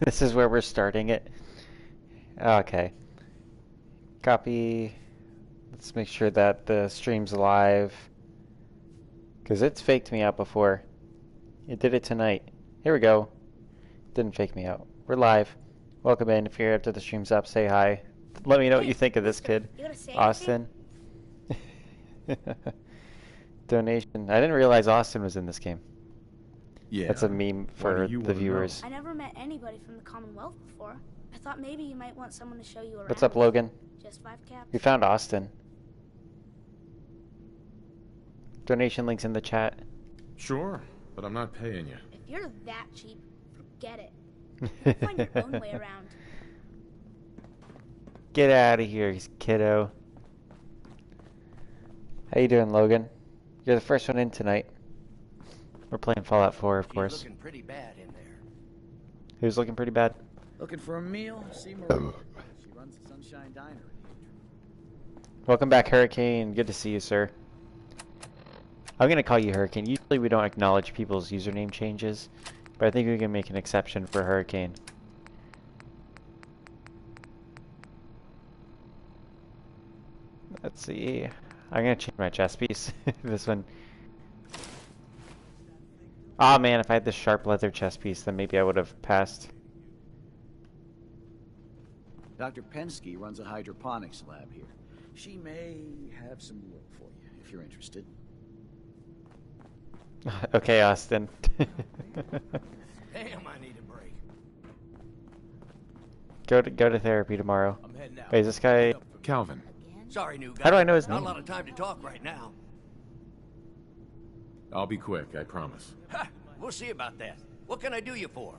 This is where we're starting it. Okay. Copy. Let's make sure that the stream's live. Because it's faked me out before. It did it tonight. Here we go. Didn't fake me out. We're live. Welcome in. If you're after the stream's up, say hi. Let me know what you think of this kid. Austin. Donation. I didn't realize Austin was in this game. Yeah. That's a meme for the viewers. I never met anybody from the Commonwealth before. I thought maybe you might want someone to show you around. What's up, Logan? Just 5 caps. We found Austin. Donation links in the chat. Sure, but I'm not paying you. If you're that cheap, forget it. You'll find your own way around. Get out of here, kiddo. How you doing, Logan? You're the first one in tonight. We're playing Fallout 4, of course. Looking pretty bad in there. Who's looking pretty bad? Looking for a meal? See Maria. She runs the Sunshine Diner. Welcome back, Hurricane. Good to see you, sir. I'm gonna call you Hurricane. Usually we don't acknowledge people's username changes, but I think we can make an exception for Hurricane. Let's see. I'm gonna change my chest piece. This one. Ah, man, if I had this sharp leather chest piece, then maybe I would have passed. Dr. Pensky runs a hydroponics lab here. She may have some work for you if you're interested. Okay, Austin. Damn, I need a break. Go to therapy tomorrow. I'm heading out. Wait, is this guy? Calvin. Sorry, new guy. How do I know his Not name? a lot of time to talk right now. I'll be quick, I promise. Ha! We'll see about that. What can I do you for?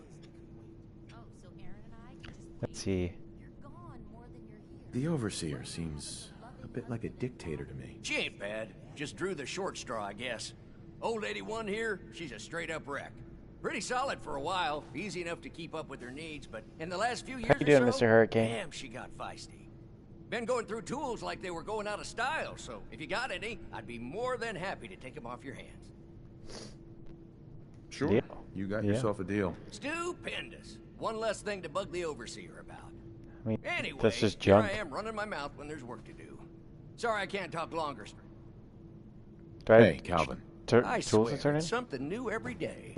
Let's see. The Overseer seems a bit like a dictator to me. She ain't bad. Just drew the short straw, I guess. Old 81 here, she's a straight-up wreck. Pretty solid for a while, easy enough to keep up with her needs, but in the last few years How you doing, or so, Mr. Hurricane? damn, she got feisty. Been going through tools like they were going out of style, so if you got any, I'd be more than happy to take them off your hands. Sure. Deal. You got Yeah. yourself a deal. Stupendous. One less thing to bug the Overseer about. I mean, Anyway, that's just here junk. I am running my mouth when there's work to do. Sorry I can't talk longer. Do I Hey, have Calvin. I tools swear, to turn in? it's something new every day.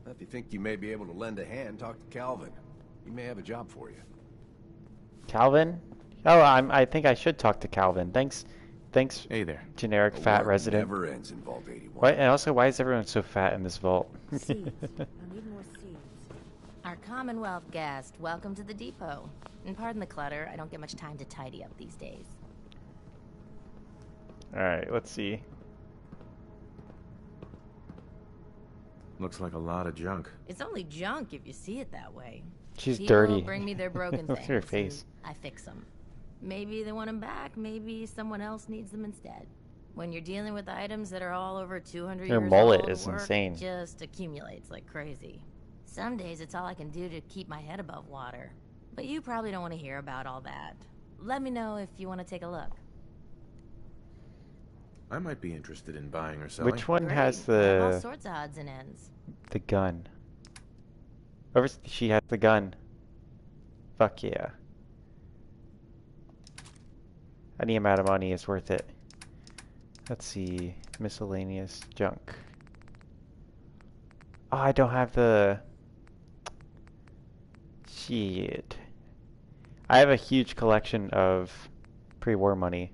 If you think you may be able to lend a hand, talk to Calvin. He may have a job for you. Calvin? Oh, I think I should talk to Calvin. Thanks, Hey there. generic The fat work resident. never ends in Vault 81. Why, and also, why is everyone so fat in this vault? Seeds. I need more seeds. Our Commonwealth guest, welcome to the depot. And pardon the clutter, I don't get much time to tidy up these days. Alright, let's see. Looks like a lot of junk. It's only junk if you see it that way. She's People dirty. bring me their broken Look things. at her face. And I fix them. Maybe they want them back, maybe someone else needs them instead. When you're dealing with items that are all over 200 Her years mullet old, is work insane. just accumulates like crazy. Some days it's all I can do to keep my head above water. But you probably don't want to hear about all that. Let me know if you want to take a look. I might be interested in buying or selling. Which one Great. has I have all the sorts of odds and ends. gun? She has the gun. Fuck yeah. Any amount of money is worth it. Let's see. Miscellaneous junk. Oh, I don't have the... Shit. I have a huge collection of pre-war money.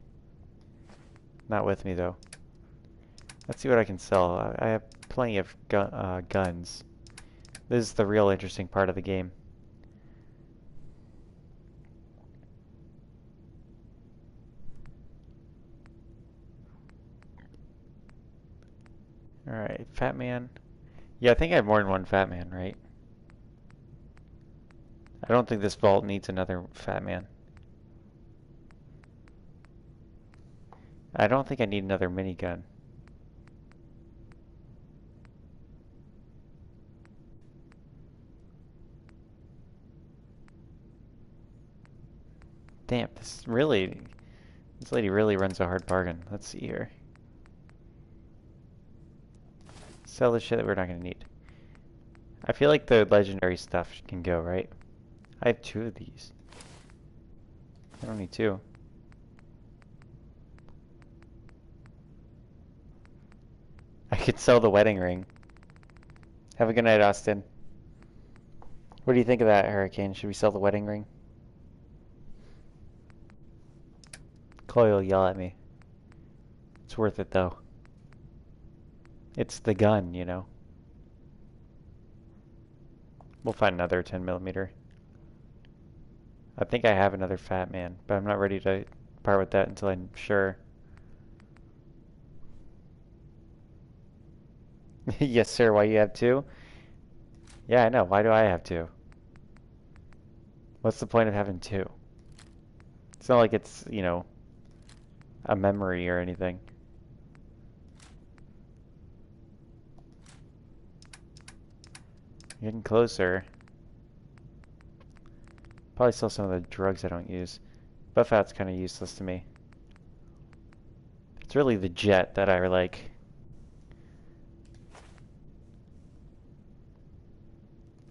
Not with me, though. Let's see what I can sell. I have plenty of guns. This is the real interesting part of the game. Alright, Fat Man. Yeah, I think I have more than one Fat Man, right? I don't think this vault needs another Fat Man. I don't think I need another minigun. Damn, this lady really runs a hard bargain. Let's see here. Sell the shit that we're not gonna need. I feel like the legendary stuff can go, right? I have 2 of these. I don't need 2. I could sell the wedding ring. Have a good night, Austin. What do you think of that, Hurricane? Should we sell the wedding ring? Chloe will yell at me. It's worth it, though. It's the gun, you know. We'll find another 10mm. I think I have another Fat Man, but I'm not ready to part with that until I'm sure. Yes, sir. Why you have 2? Yeah, I know. Why do I have 2? What's the point of having 2? It's not like it's, you know, a memory or anything. Getting closer. Probably sell some of the drugs I don't use. Buff out's kind of useless to me. It's really the jet that I like.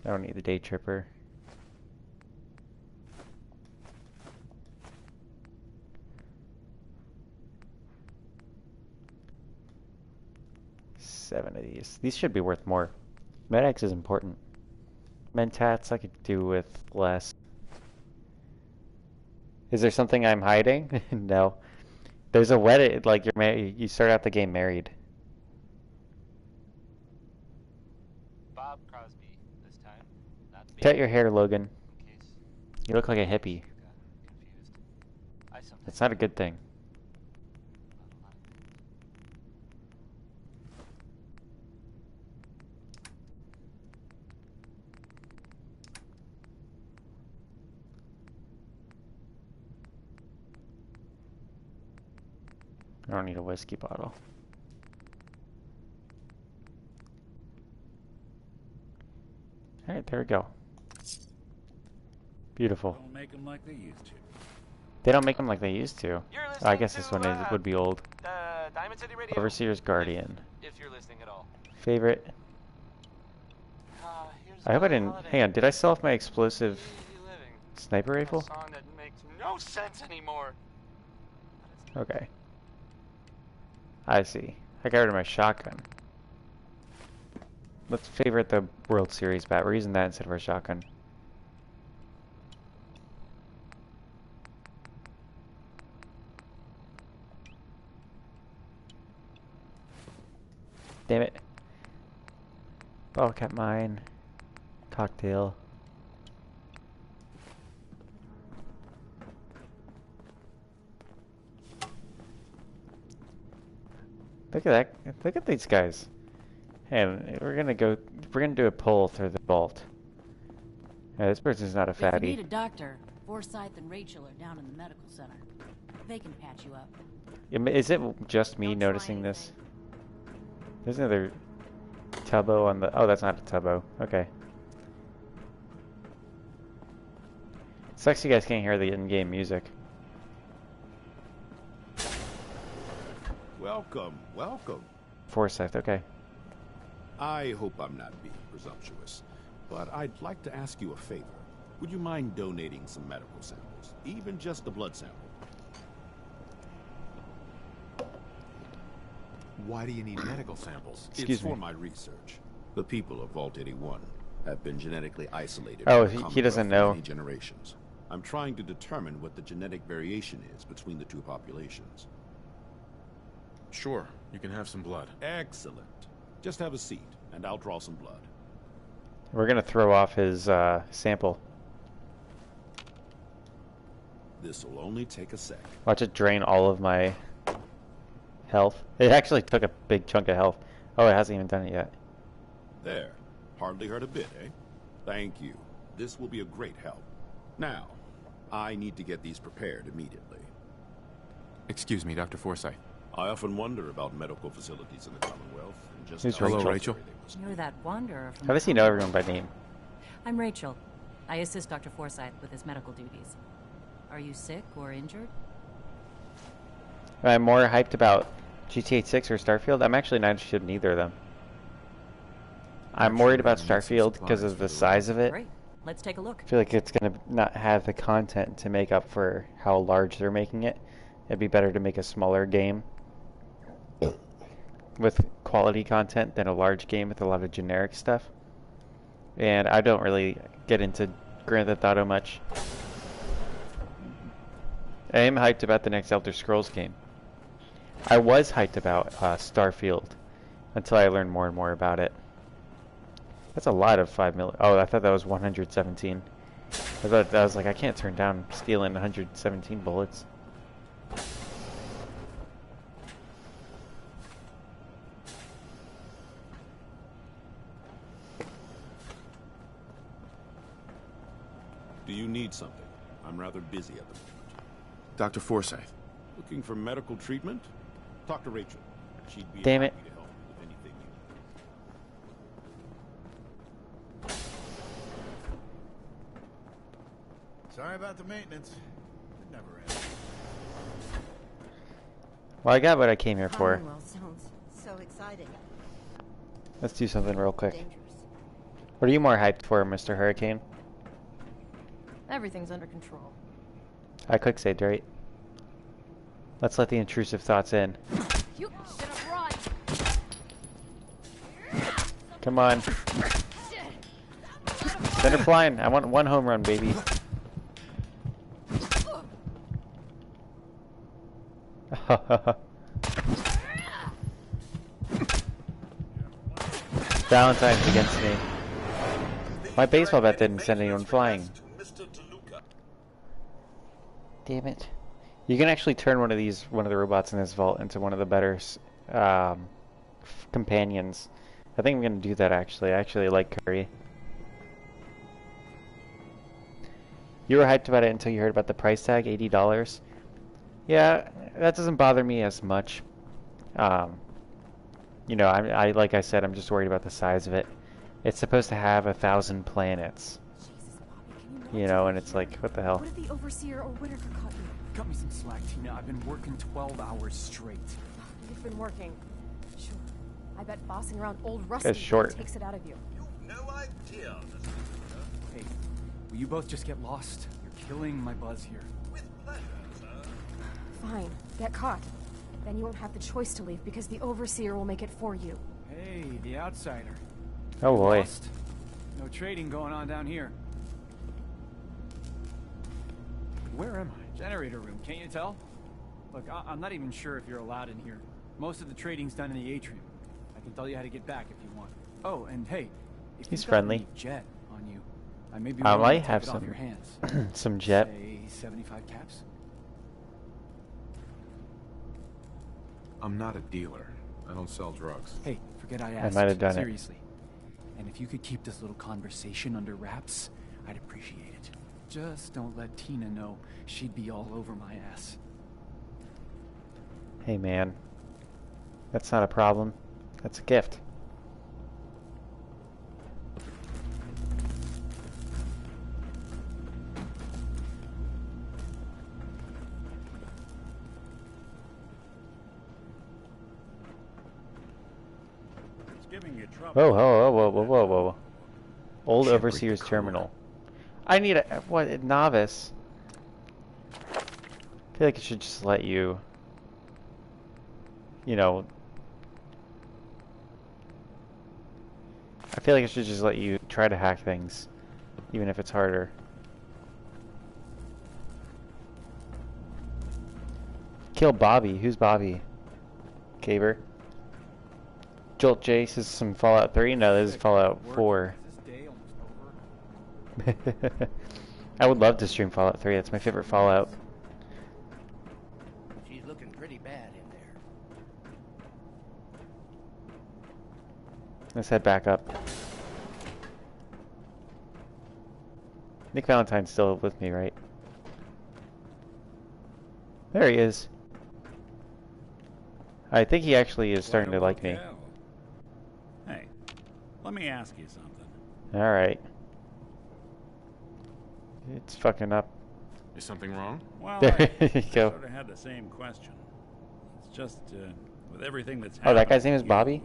I don't need the day tripper. Seven of these. These should be worth more. Med-X is important. Mentats I could do with less. Is there something I'm hiding? No. There's a wedding, like you start out the game married. Bob Crosby this time. Not the Cut your hair, Logan. in case You look like a hippie. you got confused. I sometimes That's not a good thing. about a lot of things. I don't need a whiskey bottle. Alright, there we go. Beautiful. Don't make them like they used to. They don't make them like they used to. You're I listening guess this to, one would be old. Diamond City Radio. Overseer's Guardian. If you're listening at all. Favorite. Here's I hope I another didn't. holiday. Hang on, did I sell off my explosive Easy living. sniper A rifle? song that makes no sense anymore. But it's Okay. I see. I got rid of my shotgun. Let's favorite the World Series bat. We're using that instead of our shotgun. Damn it. Bottle cap mine. Cocktail. Look at that. Look at these guys. And we're gonna do a pull through the vault. Yeah, this person's not a If you fatty. need a doctor, Forsyth and Rachel are down in the medical center. They can patch you up. Is it just me Don't try noticing this? anything. There's another tubbo on the... Oh, that's not a tubbo. Okay. Sucks you guys can't hear the in-game music. Welcome, welcome. Forsyth, okay. I hope I'm not being presumptuous, but I'd like to ask you a favor. Would you mind donating some medical samples, even just a blood sample? Why do you need medical samples? Excuse It's me. for my research. The people of Vault 81 have been genetically isolated Oh, from the he doesn't Commonwealth for know. many generations. I'm trying to determine what the genetic variation is between the two populations. Sure, you can have some blood. Excellent. Just have a seat, and I'll draw some blood. We're gonna throw off his sample. This'll only take a sec. Watch it drain all of my health. It actually took a big chunk of health. Oh, it hasn't even done it yet. There. Hardly hurt a bit, eh? Thank you. This will be a great help. Now, I need to get these prepared immediately. Excuse me, Dr. Forsyth. I often wonder about medical facilities in the Commonwealth and just Who's how Rachel? Hello, Rachel. necessary they must You're be. that wanderer from How does he know everyone Commonwealth. by name? I'm Rachel. I assist Dr. Forsyth with his medical duties. Are you sick or injured? I'm more hyped about GTA 6 or Starfield. I'm actually not interested in either of them. I'm worried about Actually, I need some Starfield because supplies of for the the size of it. Great. Let's take a look. I feel like it's gonna not have the content to make up for how large they're making it. It'd be better to make a smaller game with quality content than a large game with a lot of generic stuff. And I don't really get into Grand Theft Auto much. I am hyped about the next Elder Scrolls game. I was hyped about Starfield until I learned more and more about it. That's a lot of 5 million. Oh, I thought that was 117. I was like, I can't turn down stealing 117 bullets. Do you need something? I'm rather busy at the moment. Dr. Forsyth. Looking for medical treatment? Talk to Rachel. She'd be Damn happy it. to help with anything you need. Sorry about the maintenance. It never ends. Well, I got what I came here for. Commonwealth sounds so exciting. Let's do something real quick. Dangerous. What are you more hyped for, Mr. Hurricane? Everything's under control. I quick saved, right? Let's let the intrusive thoughts in. You should have run. Come on. Send her flying. I want one home run, baby. Valentine's against me. My baseball bat didn't send anyone flying. Damn it. You can actually turn one of the robots in this vault into one of the better companions. I think I'm going to do that actually. I actually like Curry. You were hyped about it until you heard about the price tag, $80. Yeah, that doesn't bother me as much. You know, I like I said, I'm just worried about the size of it. It's supposed to have 1,000 planets. Jesus, Bobby, can you You know, and it's like, what the hell? What if the overseer or Whitaker caught you? Cut me some slack, Tina. I've been working 12 hours straight. You've been working. Sure. I bet bossing around old Rusty Guy's short. takes it out of you. You've no idea, Mr. Luca. Hey, will you both just get lost? You're killing my buzz here. With pleasure, sir. Fine. Get caught. Then you won't have the choice to leave because the overseer will make it for you. Hey, the outsider. Oh boy. Lost? No trading going on down here. Where am I? Generator room, can't you tell? Look, I'm not even sure if you're allowed in here. Most of the trading's done in the atrium. I can tell you how to get back if you want. Oh, and hey, if He's you've got friendly. any jet on you, I may be I willing might to take have it off your hands. some jet. Say 75 caps. I'm not a dealer. I don't sell drugs. Hey, forget I asked. might have done it. Seriously. And if you could keep this little conversation under wraps, I'd appreciate it. Just don't let Tina know. She'd be all over my ass. Hey man, that's not a problem. That's a gift. It's giving you trouble. Whoa, whoa, whoa, whoa, whoa, whoa. Old Can't break Overseer's the code. Terminal. I need a, what, a novice? I feel like it should just let you, you know, I feel like it should just let you try to hack things, even if it's harder. Kill Bobby. Who's Bobby? Caver. Jolt Jace is some Fallout 3? No, this is Fallout 4. Is this day almost over? I would love to stream Fallout 3. That's my favorite Fallout. She's looking pretty bad in there. Let's head back up. Nick Valentine's still with me, right? There he is. I think he actually is starting to like me. Hey, let me ask you something. Alright. It's fucking up. Is something wrong? Well, There I you go. sort of had the same question. It's just with everything that's Oh, that happened guy's name with is Bobby? you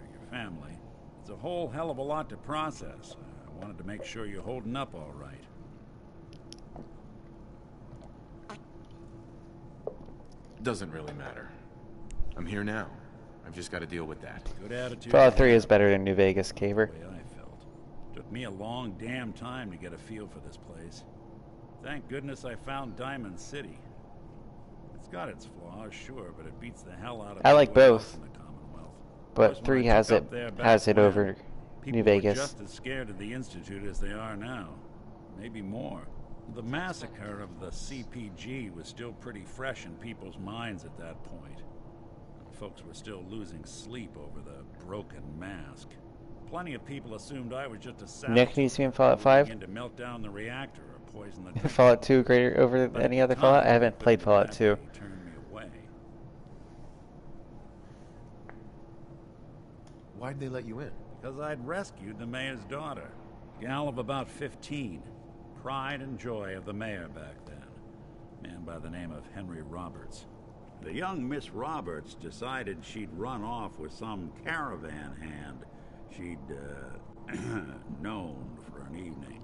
and your family, It's a whole hell of a lot to process. I wanted to make sure you're holding up all right. Doesn't really matter. I'm here now. I've just got to deal with that. Good attitude. Fallout 3 is better than New Vegas, Caver. The way I felt. Took me a long damn time to get a feel for this place. Thank goodness I found Diamond City. It's got its flaws, sure, but it beats the hell out of I like everywhere else both, in the Commonwealth. but 3 has it over New Vegas. People were just as scared of the Institute as they are now. Maybe more. The massacre of the CPG was still pretty fresh in people's minds at that point. Folks were still losing sleep over the broken mask. Plenty of people assumed I was just a savage. Nick needs to be in Fallout 5. To melt down the reactor or poison the drink. Fallout 2 greater over any other Fallout? I haven't played Fallout 2. Turned me away. Why'd they let you in? Because I'd rescued the mayor's daughter. Gal of about 15. Pride and joy of the mayor back then. Man by the name of Henry Roberts. The young Miss Roberts decided she'd run off with some caravan hand she'd known for an evening.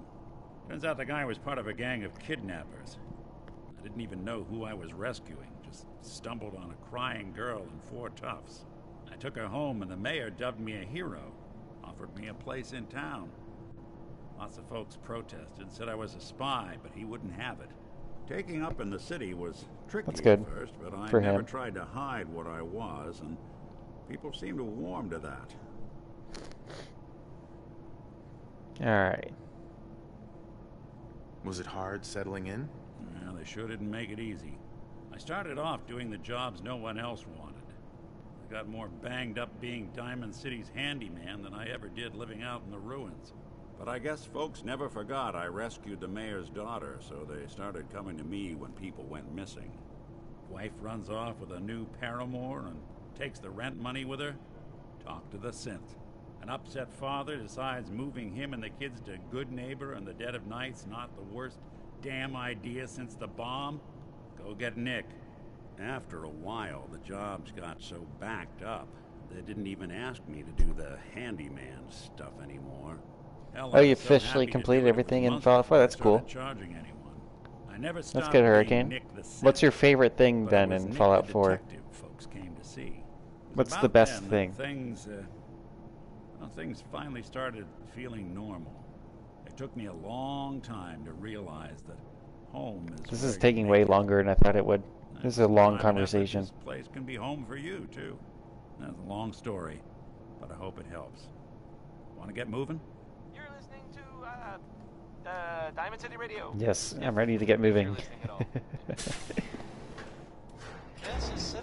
Turns out the guy was part of a gang of kidnappers. I didn't even know who I was rescuing, just stumbled on a crying girl and 4 toughs. I took her home and the mayor dubbed me a hero, offered me a place in town. Lots of folks protested, said I was a spy, but he wouldn't have it. Taking up in the city was tricky at first, but I never tried to hide what I was, and people seemed to warm to that. Alright. Was it hard settling in? Well, they sure didn't make it easy. I started off doing the jobs no one else wanted. I got more banged up being Diamond City's handyman than I ever did living out in the ruins. But I guess folks never forgot I rescued the mayor's daughter, so they started coming to me when people went missing. Wife runs off with a new paramour and takes the rent money with her. Talk to the synth. An upset father decides moving him and the kids to Good Neighbor in the dead of night's not the worst damn idea since the bomb. Go get Nick. After a while, the jobs got so backed up, they didn't even ask me to do the handyman stuff anymore. Oh, you officially completed everything in Fallout 4? That's cool. That's good, Hurricane. What's your favorite thing, then, in Fallout 4? What's the best thing? Things finally started feeling normal. It took me a long time to realize that home is... This is taking way longer than I thought it would. This is a long conversation. This place can be home for you, too. That's a long story, but I hope it helps. Want to get moving? Diamond City Radio. Yes, I'm ready to get moving.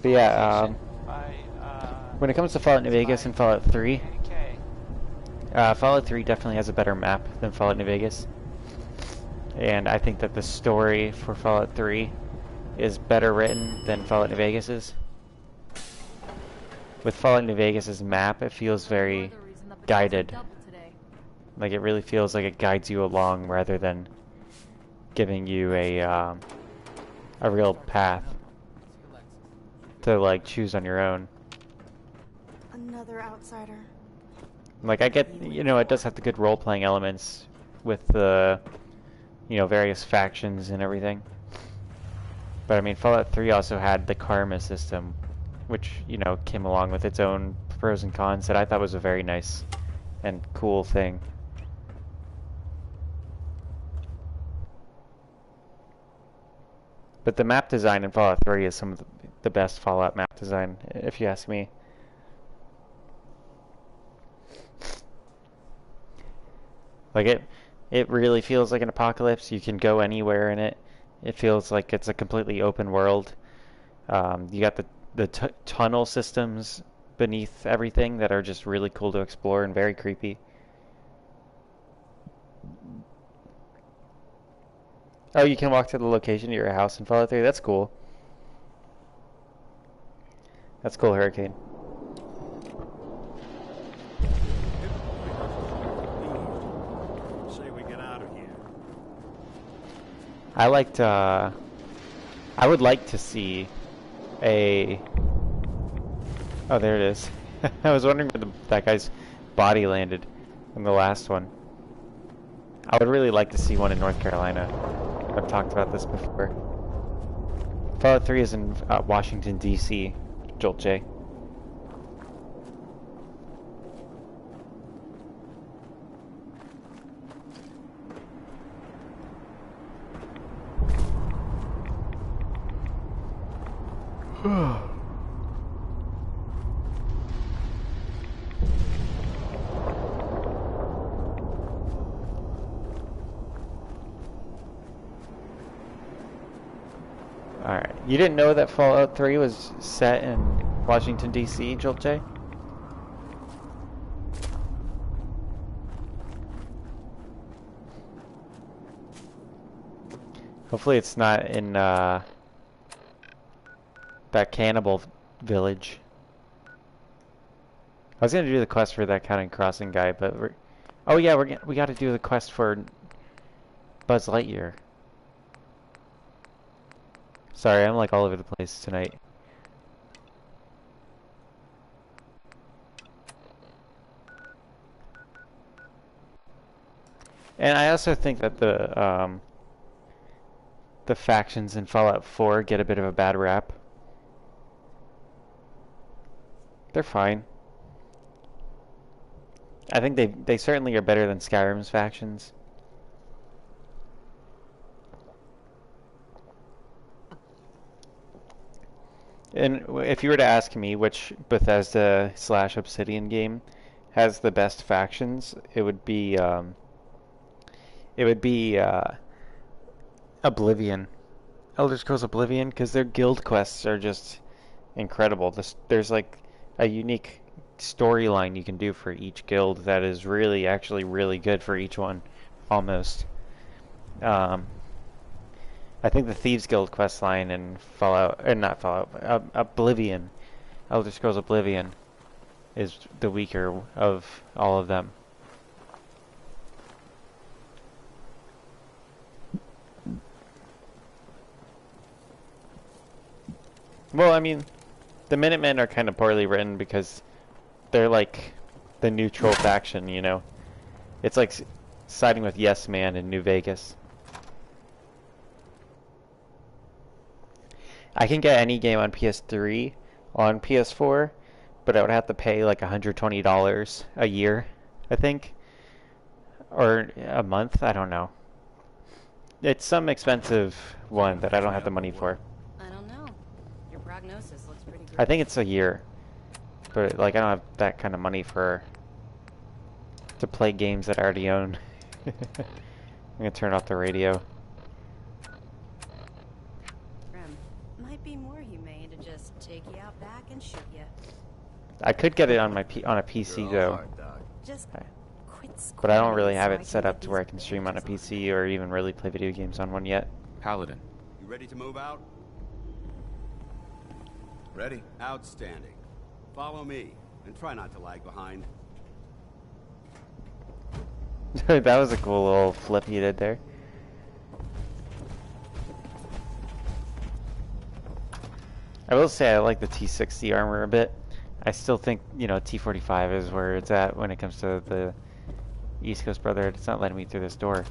But yeah, when it comes to Fallout New Vegas and Fallout 3, Fallout 3 definitely has a better map than Fallout New Vegas. And I think that the story for Fallout 3 is better written than Fallout New Vegas is. With Fallout New Vegas' map, it feels very guided. Like, it really feels like it guides you along rather than giving you a real path to, like, choose on your own. Another outsider. Like, I get, you know, it does have the good role-playing elements with the, you know, various factions and everything. But, I mean, Fallout 3 also had the karma system, which, you know, came along with its own pros and cons that I thought was a very nice and cool thing. But the map design in Fallout 3 is some of the best Fallout map design, if you ask me. Like, it really feels like an apocalypse. You can go anywhere in it. It feels like it's a completely open world. You got the tunnel systems beneath everything that are just really cool to explore and very creepy. Oh, you can walk to the location of your house in Fallout 3? That's cool. That's cool, Hurricane. Say we get out of here. I would like to see a... Oh, there it is. I was wondering where that guy's body landed in the last one. I would really like to see one in North Carolina. I've talked about this before. Fallout 3 is in Washington, D.C., Jolt J. Alright, you didn't know that Fallout 3 was set in Washington, D.C., Jolt J? Hopefully it's not in, that cannibal village. I was gonna do the quest for that Counting Crossing guy, but oh yeah, we gotta do the quest for Buzz Lightyear. Sorry, I'm like all over the place tonight. And I also think that the factions in Fallout 4 get a bit of a bad rap. They're fine. I think they certainly are better than Skyrim's factions. And if you were to ask me which Bethesda / Obsidian game has the best factions, it would be Oblivion. Elder Scrolls Oblivion, because their guild quests are just incredible. There's like a unique storyline you can do for each guild that is really, actually really good for each one, almost. I think the Thieves Guild quest line in Fallout, or not Fallout, Oblivion, Elder Scrolls Oblivion, is the weaker of all of them. Well, I mean, the Minutemen are kind of poorly written because they're like the neutral faction, you know? It's like siding with Yes Man in New Vegas. I can get any game on PS3 on PS4, but I would have to pay like $120 a year, I think. Or a month, I don't know. It's some expensive one that I don't have the money for. I don't know. Your prognosis looks pretty good. I think it's a year. But like I don't have that kind of money to play games that I already own. I'm gonna turn off the radio. Might be more humane to just take you out back and shoot you. I could get it on my on a PC though. But I don't really have it set up to where I can stream on a PC or even really play video games on one yet. Paladin. You ready to move out? Ready. Outstanding. Follow me, and try not to lag behind. That was a cool little flip you did there. I will say I like the T60 armor a bit. I still think, you know, T45 is where it's at when it comes to the East Coast Brotherhood. It's not letting me through this door.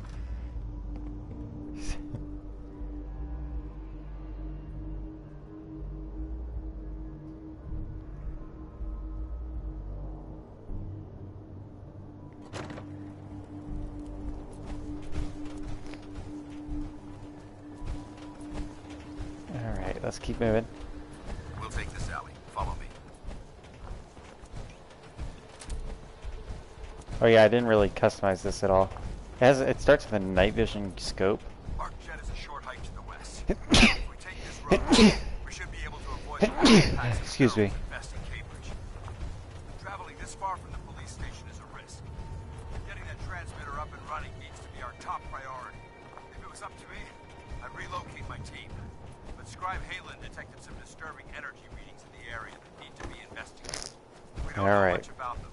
Alright, let's keep moving. We'll take this alley. Follow me. Oh yeah, I didn't really customize this at all. It starts with a night vision scope. Arc Jet is a short hike to the west. If we take this road, we should be able to avoid Excuse me. infesting Cambridge. Traveling this far from the police station is a risk. Getting that transmitter up and running needs to be our top priority. If it was up to me, I'd relocate my team. But Scribe Halen detected some disturbing energy readings in the area that need to be investigated. We don't know much about them,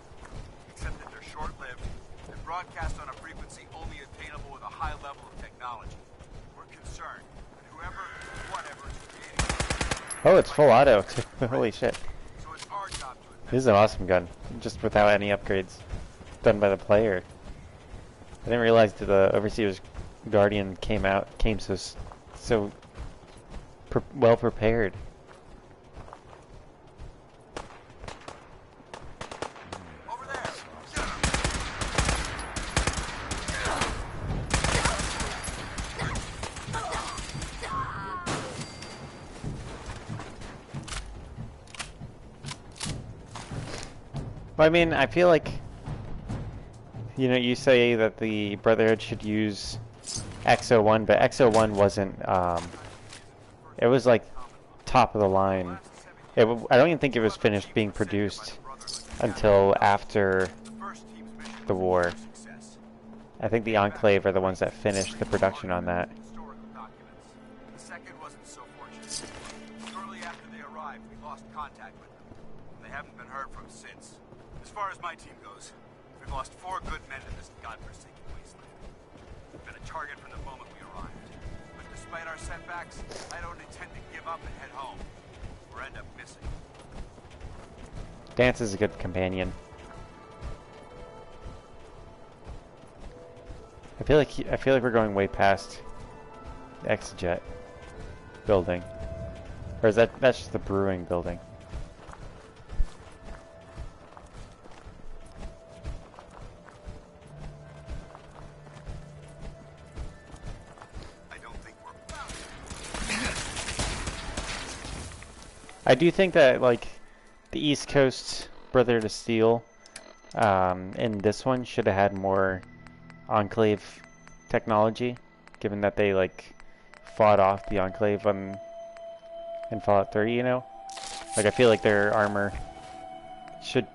except that they're short-lived and broadcast on a frequency only attainable with a high level of technology. We're concerned that whoever, whatever is creating Oh, it's full auto. Holy shit. So it's our job to This is an awesome gun, just without any upgrades done by the player. I didn't realize that the Overseer's Guardian came so well prepared. Well, I mean, I feel like, you know, you say that the Brotherhood should use XO1, but XO1 wasn't, it was like top of the line. I don't even think it was finished being produced until after the war. I think the Enclave are the ones that finished the production on that. The second wasn't so fortunate. Shortly after they arrived, we lost contact with them. They haven't been heard from since. As far as my team goes, we've lost 4 good men in this godforsaken wasteland. We've been a target from the moment we arrived. But despite our setbacks, I don't intend to give up and head home, or end up missing. Dance is a good companion. I feel like we're going way past the Exejet building, or is that's just the brewing building? I do think that, like, the East Coast Brotherhood of Steel in this one should have had more Enclave technology, given that they, like, fought off the Enclave in Fallout 3, you know? Like, I feel like their armor should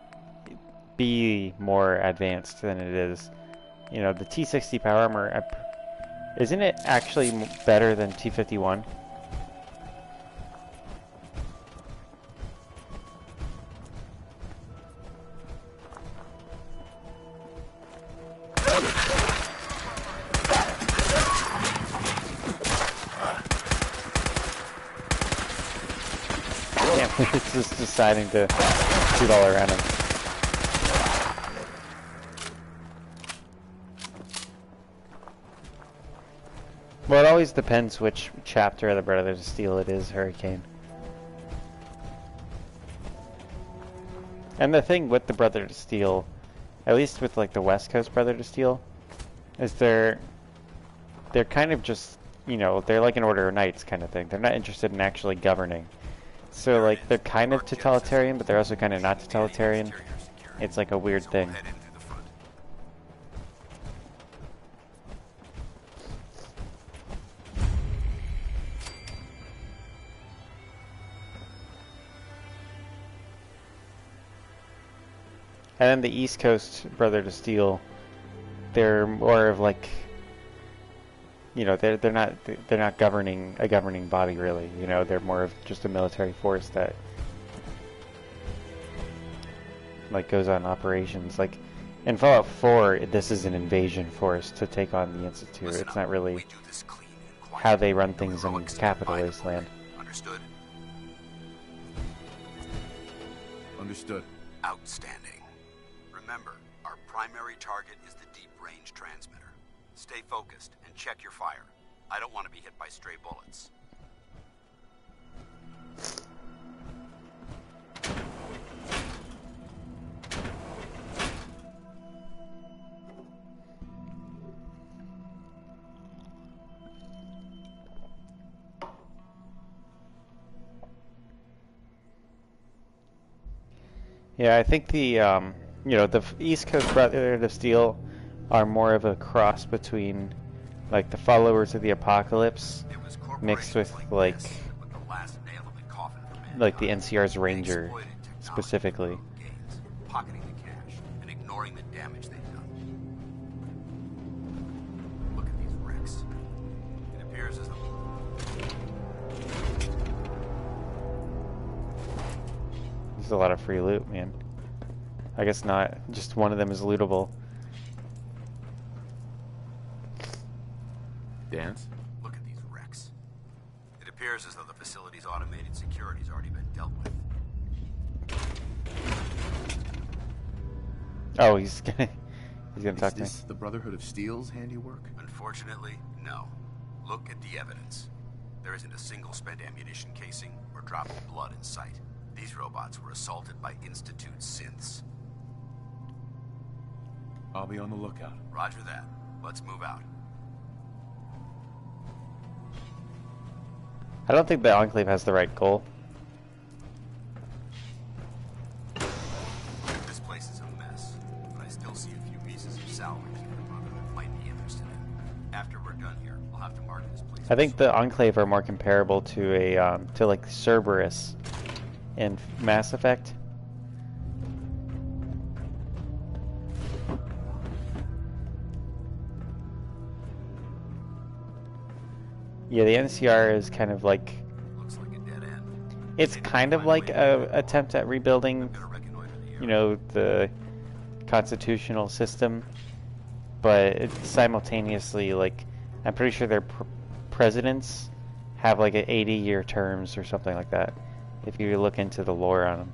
be more advanced than it is. You know, the T60 power armor, isn't it actually better than T51? It's just deciding to shoot all around him. Well, it always depends which chapter of the Brotherhood of Steel it is, Hurricane. And the thing with the Brotherhood of Steel, at least with like the West Coast Brotherhood of Steel, is they're kind of just, you know, they're like an Order of Knights kind of thing. They're not interested in actually governing. So, like, they're kind of totalitarian, but they're also kind of not totalitarian. It's like a weird thing. And then the East Coast Brotherhood of Steel, they're more of like, you know, they're not governing a governing body really. You know, they're more of just a military force that like goes on operations. Like in Fallout 4, this is an invasion force to take on the Institute. It's not really how they run things in Capital Wasteland. Understood? Understood. Outstanding. Remember, our primary target is the deep-range transmitter. Stay focused and check your fire. I don't want to be hit by stray bullets. Yeah, I think the you know, the East Coast Brotherhood of Steel are more of a cross between like the followers of the apocalypse mixed with like the NCR's Ranger specifically. Pocketing the cash and ignoring the damage they've done. Look at these wrecks. It appears as though There's a lot of free loot, man. I guess not. Just one of them is lootable. Dance? Look at these wrecks. It appears as though the facility's automated security's already been dealt with. Oh, he's gonna talk to me. Is this the Brotherhood of Steel's handiwork? Unfortunately, no. Look at the evidence. There isn't a single spent ammunition casing or drop of blood in sight. These robots were assaulted by Institute synths. I'll be on the lookout. Roger that. Let's move out. I don't think the Enclave has the right goal. This place is a mess, but I still see a few pieces of salvage that the Brotherhood might be interested in. After we're done here, we'll have to mark this place. I think the Enclave are more comparable to a to like Cerberus in Mass Effect. Yeah, the NCR is kind of like, looks like a dead end. It's kind of like a attempt at rebuilding, you know, the constitutional system, but it's simultaneously like, I'm pretty sure their presidents have like an 80-year terms or something like that, if you look into the lore on them.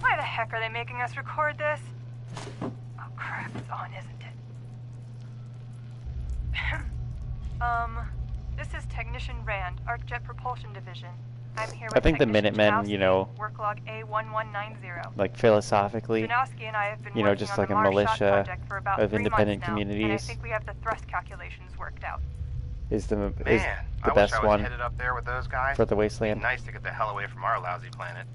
Why the heck are they making us record this? Oh crap, it's on, isn't it? This is Technician Rand, ArcJet Propulsion Division. I'm here with I think the Technician Minutemen, you know, work log A1190. like philosophically, Janowski and I have been you know, working just on like the a Mars Shot militia project for about of 3 independent months now, and I communities think we have the thrust calculations worked out. is the Man, is I the wish best I was one headed up there with those guys. for the It'd be wasteland. nice to get the hell away from our lousy planet.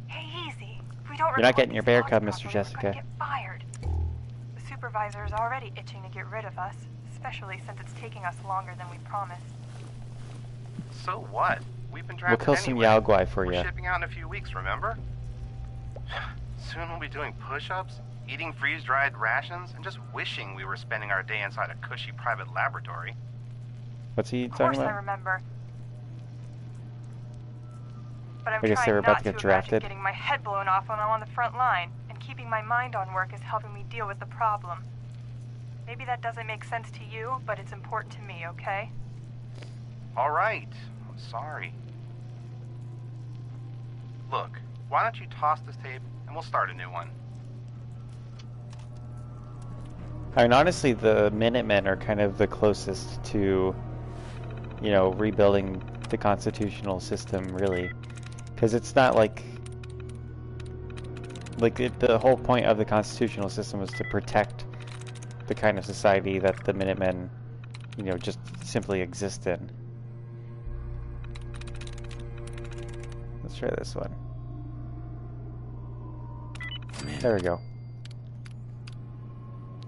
Hey, easy. If we don't You're not record getting your these bear logs cub, Mr. properly, we're Jessica. gonna get fired. The supervisor is already itching to get rid of us, especially since it's taking us longer than we promised. So what? We've been We'll drafted kill some anyway. Yao Guai for We're you. shipping out in a few weeks, remember? Soon we'll be doing push-ups, eating freeze-dried rations, and just wishing we were spending our day inside a cushy private laboratory. What's he Of talking course I about? remember. But I'm I guess they were trying about not to get to imagine drafted. getting my head blown off when I'm on the front line, and keeping my mind on work is helping me deal with the problem. Maybe that doesn't make sense to you, but it's important to me, okay? All right. I'm sorry. Look, why don't you toss this tape and we'll start a new one. I mean, honestly, the Minutemen are kind of the closest to, you know, rebuilding the constitutional system, really. Because it's not like the whole point of the constitutional system was to protect the kind of society that the Minutemen, you know, just simply exist in. Let's try this one. There we go.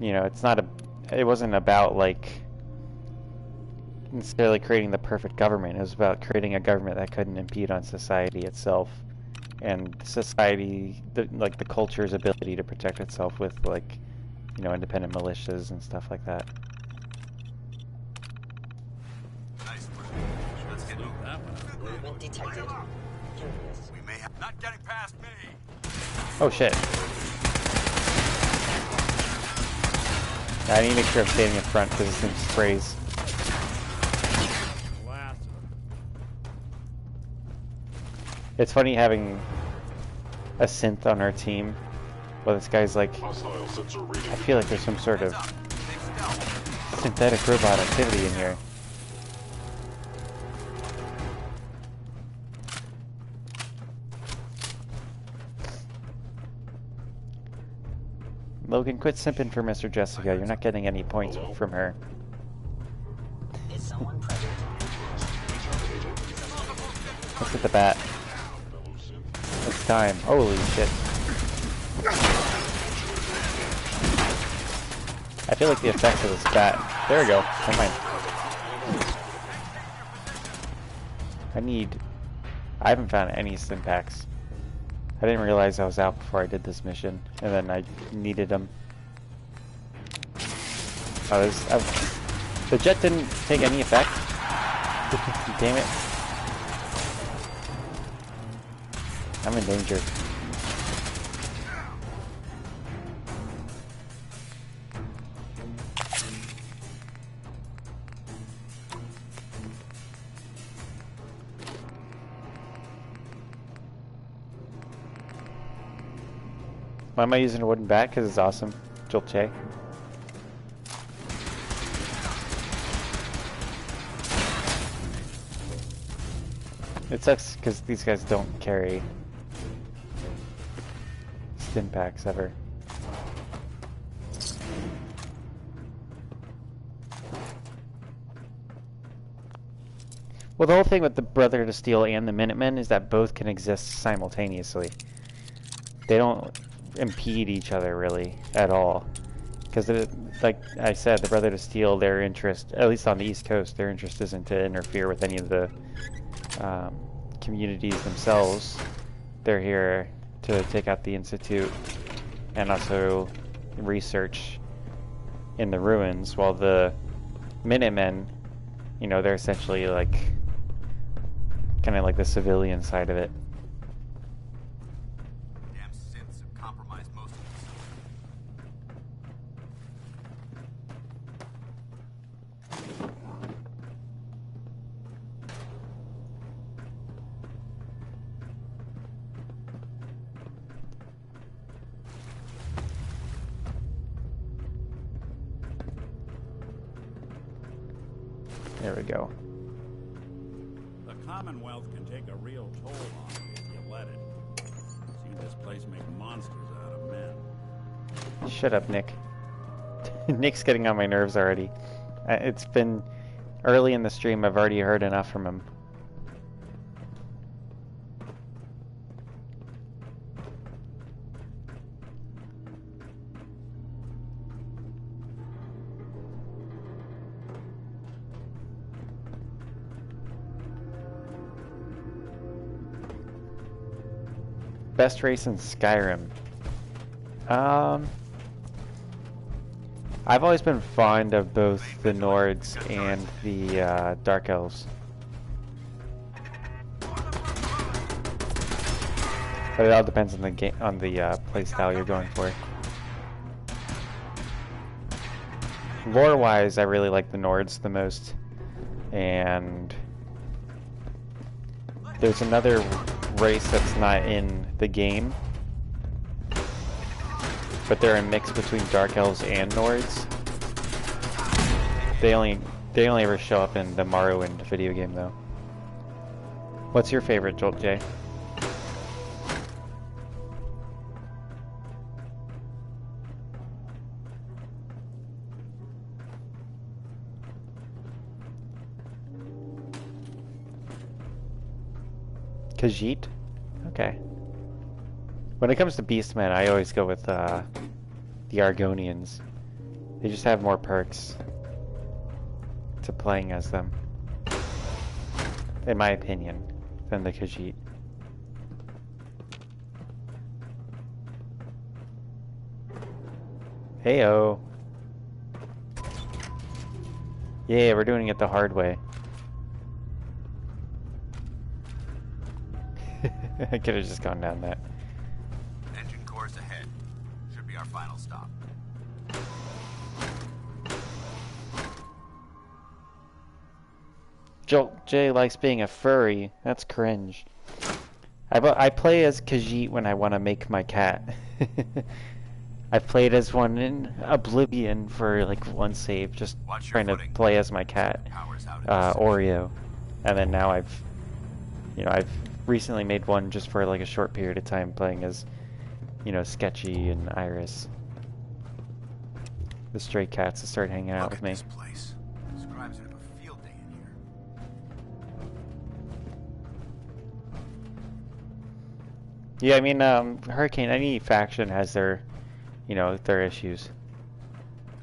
You know, it wasn't about like necessarily creating the perfect government. It was about creating a government that couldn't impede on society itself, and society, like the culture's ability to protect itself with, like, you know, independent militias and stuff like that. Nice work. Let's get moving. Detected. Curious. We may have not getting past me. Oh shit. I need to make sure I'm standing in front because this thing sprays. It's funny having a synth on our team. Well, this guy's like, I feel like there's some sort of synthetic robot activity in here. Logan, quit simping for Mr. Jessica. You're not getting any points from her. Is someone present? Let's hit the bat. It's time. Holy shit. I feel like the effects of this bat. There we go. Never mind. I haven't found any stim packs. I didn't realize I was out before I did this mission, and then I needed them. The jet didn't take any effect? Damn it. I'm in danger. Why am I using a wooden bat? Because it's awesome. Jolt J. It sucks because these guys don't carry stim packs ever. Well, the whole thing with the Brother to Steel and the Minutemen is that both can exist simultaneously. They don't impede each other really at all. Because, like I said, the Brother to Steel, their interest, at least on the East Coast, their interest isn't to interfere with any of the communities themselves. They're here to take out the Institute and also research in the ruins, while the Minutemen, you know, they're essentially like kind of like the civilian side of it. Damn synths have compromised most of us. There we go. The Commonwealth can take a real toll on you if you let it. See this place make monsters out of men. Shut up, Nick. Nick's getting on my nerves already. It's been early in the stream. I've already heard enough from him. Best race in Skyrim. I've always been fond of both the Nords and the Dark Elves. But it all depends on the game, on the play style you're going for. Lore-wise, I really like the Nords the most, and there's another race that's not in the game, but they're a mix between Dark Elves and Nords. They only ever show up in the Morrowind video game, though. What's your favorite, Jolt J? Khajiit? Okay. When it comes to Beastmen, I always go with the Argonians. They just have more perks to playing as them, in my opinion, than the Khajiit. Heyo. Yeah, we're doing it the hard way. I could have just gone down that. Engine cores ahead. Should be our final stop. Jolt J likes being a furry. That's cringe. I play as Khajiit when I want to make my cat. I've played as one in Oblivion for like one save, just trying to play as my cat, Oreo. And then now I've recently made one just for like a short period of time playing as, Sketchy and Iris. The stray cats that started hanging out with me. This place. Scribes would have a field day in here. Yeah, I mean, Hurricane, any faction has their, their issues.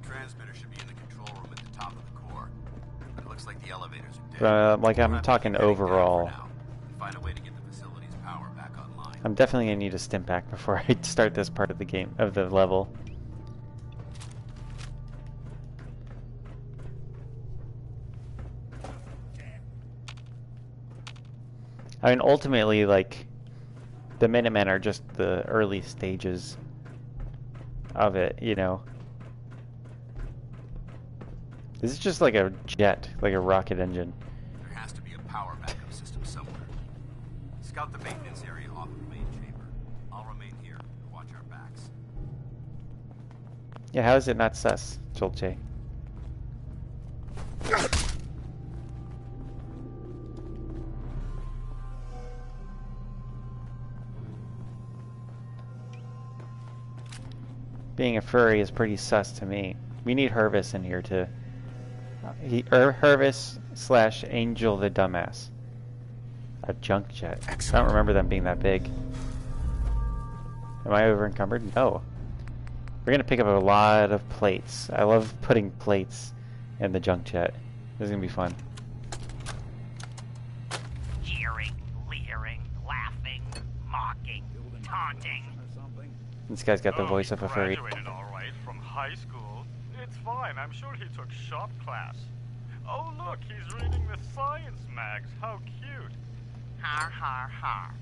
The transmitter should be in the control room at the top of the core. But it looks like the elevators are dead. Like, I'm talking overall. Find a way to get the facility's power back online. I'm definitely gonna need a stim pack before I start this part of the game, of the level. I mean, ultimately, like, the Minutemen are just the early stages of it, This is just like a jet, like a rocket engine. There has to be a power backup system somewhere. Scout the maintenance area off of the main chamber. I'll remain here to watch our backs. Yeah, how is it not sus, Joel J? Being a furry is pretty sus to me. We need Hervis in here to... Hervis slash Angel the Dumbass. A junk jet. I don't remember them being that big. Am I over encumbered? No. We're gonna pick up a lot of plates. I love putting plates in the junk jet. This is gonna be fun. Jeering, leering, laughing, mocking, taunting. This guy's got the voice of a furry. Graduated all right from high school. It's fine. I'm sure he took shop class. Oh look, he's reading the science mags. How cute. Har har har.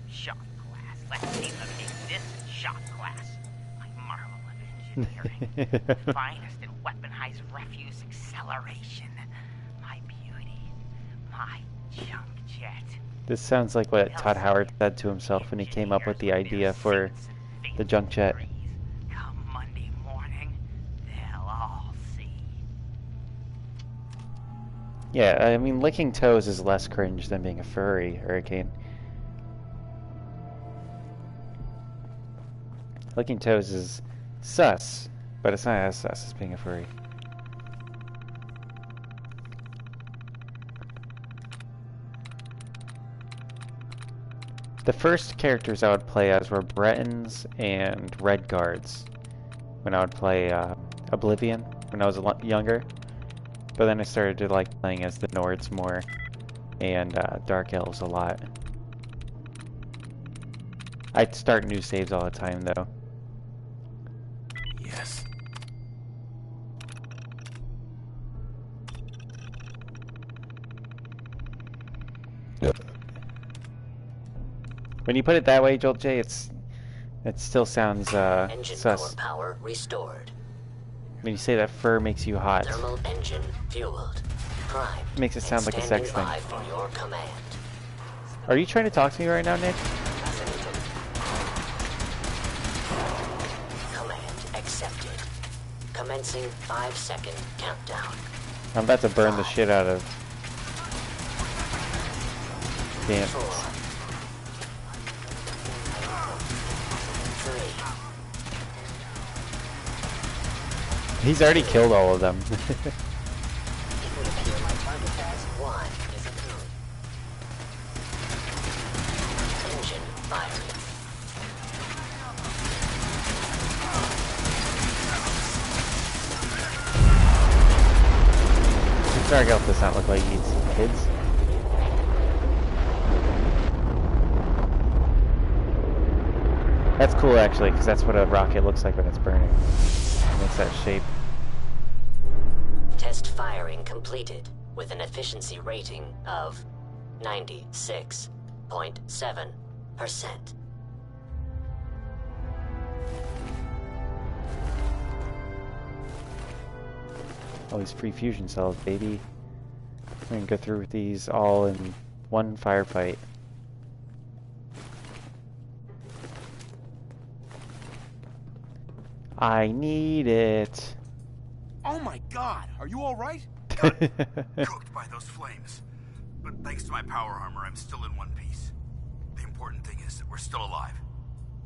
Shop class. Let's see them take this shop class. My marvel of engineering. Finest in weaponized refuse acceleration. My beauty. My junk jet. This sounds like what Todd Howard said to himself when he came up with the idea for the junk jet. Come Monday morning, they'll all see. Yeah, I mean, licking toes is less cringe than being a furry, Hurricane. Licking toes is sus, but it's not as sus as being a furry. The first characters I would play as were Bretons and Red Guards when I would play Oblivion when I was younger. But then I started to like playing as the Nords more and Dark Elves a lot. I'd start new saves all the time though. Yes. When you put it that way, Joel J, it still sounds Engine sus. core power restored. When you say that fur makes you hot, Thermal engine fueled. Primed. it makes it sound like a sex thing. Standing by for your command. Are you trying to talk to me right now, Nick? Command accepted. Commencing 5-second countdown. I'm about to burn the shit out of. Damn. 4, 3. He's already killed all of them. It would appear my target has 1 is approved. Engine firing. Stargate does not look like he eats kids. That's cool actually, because that's what a rocket looks like when it's burning. It makes that shape. Test firing completed with an efficiency rating of 96.7%. All these free fusion cells, baby. We can go through with these all in one firefight. I need it. Oh my god, are you alright? Cooked by those flames. But thanks to my power armor, I'm still in one piece. The important thing is that we're still alive.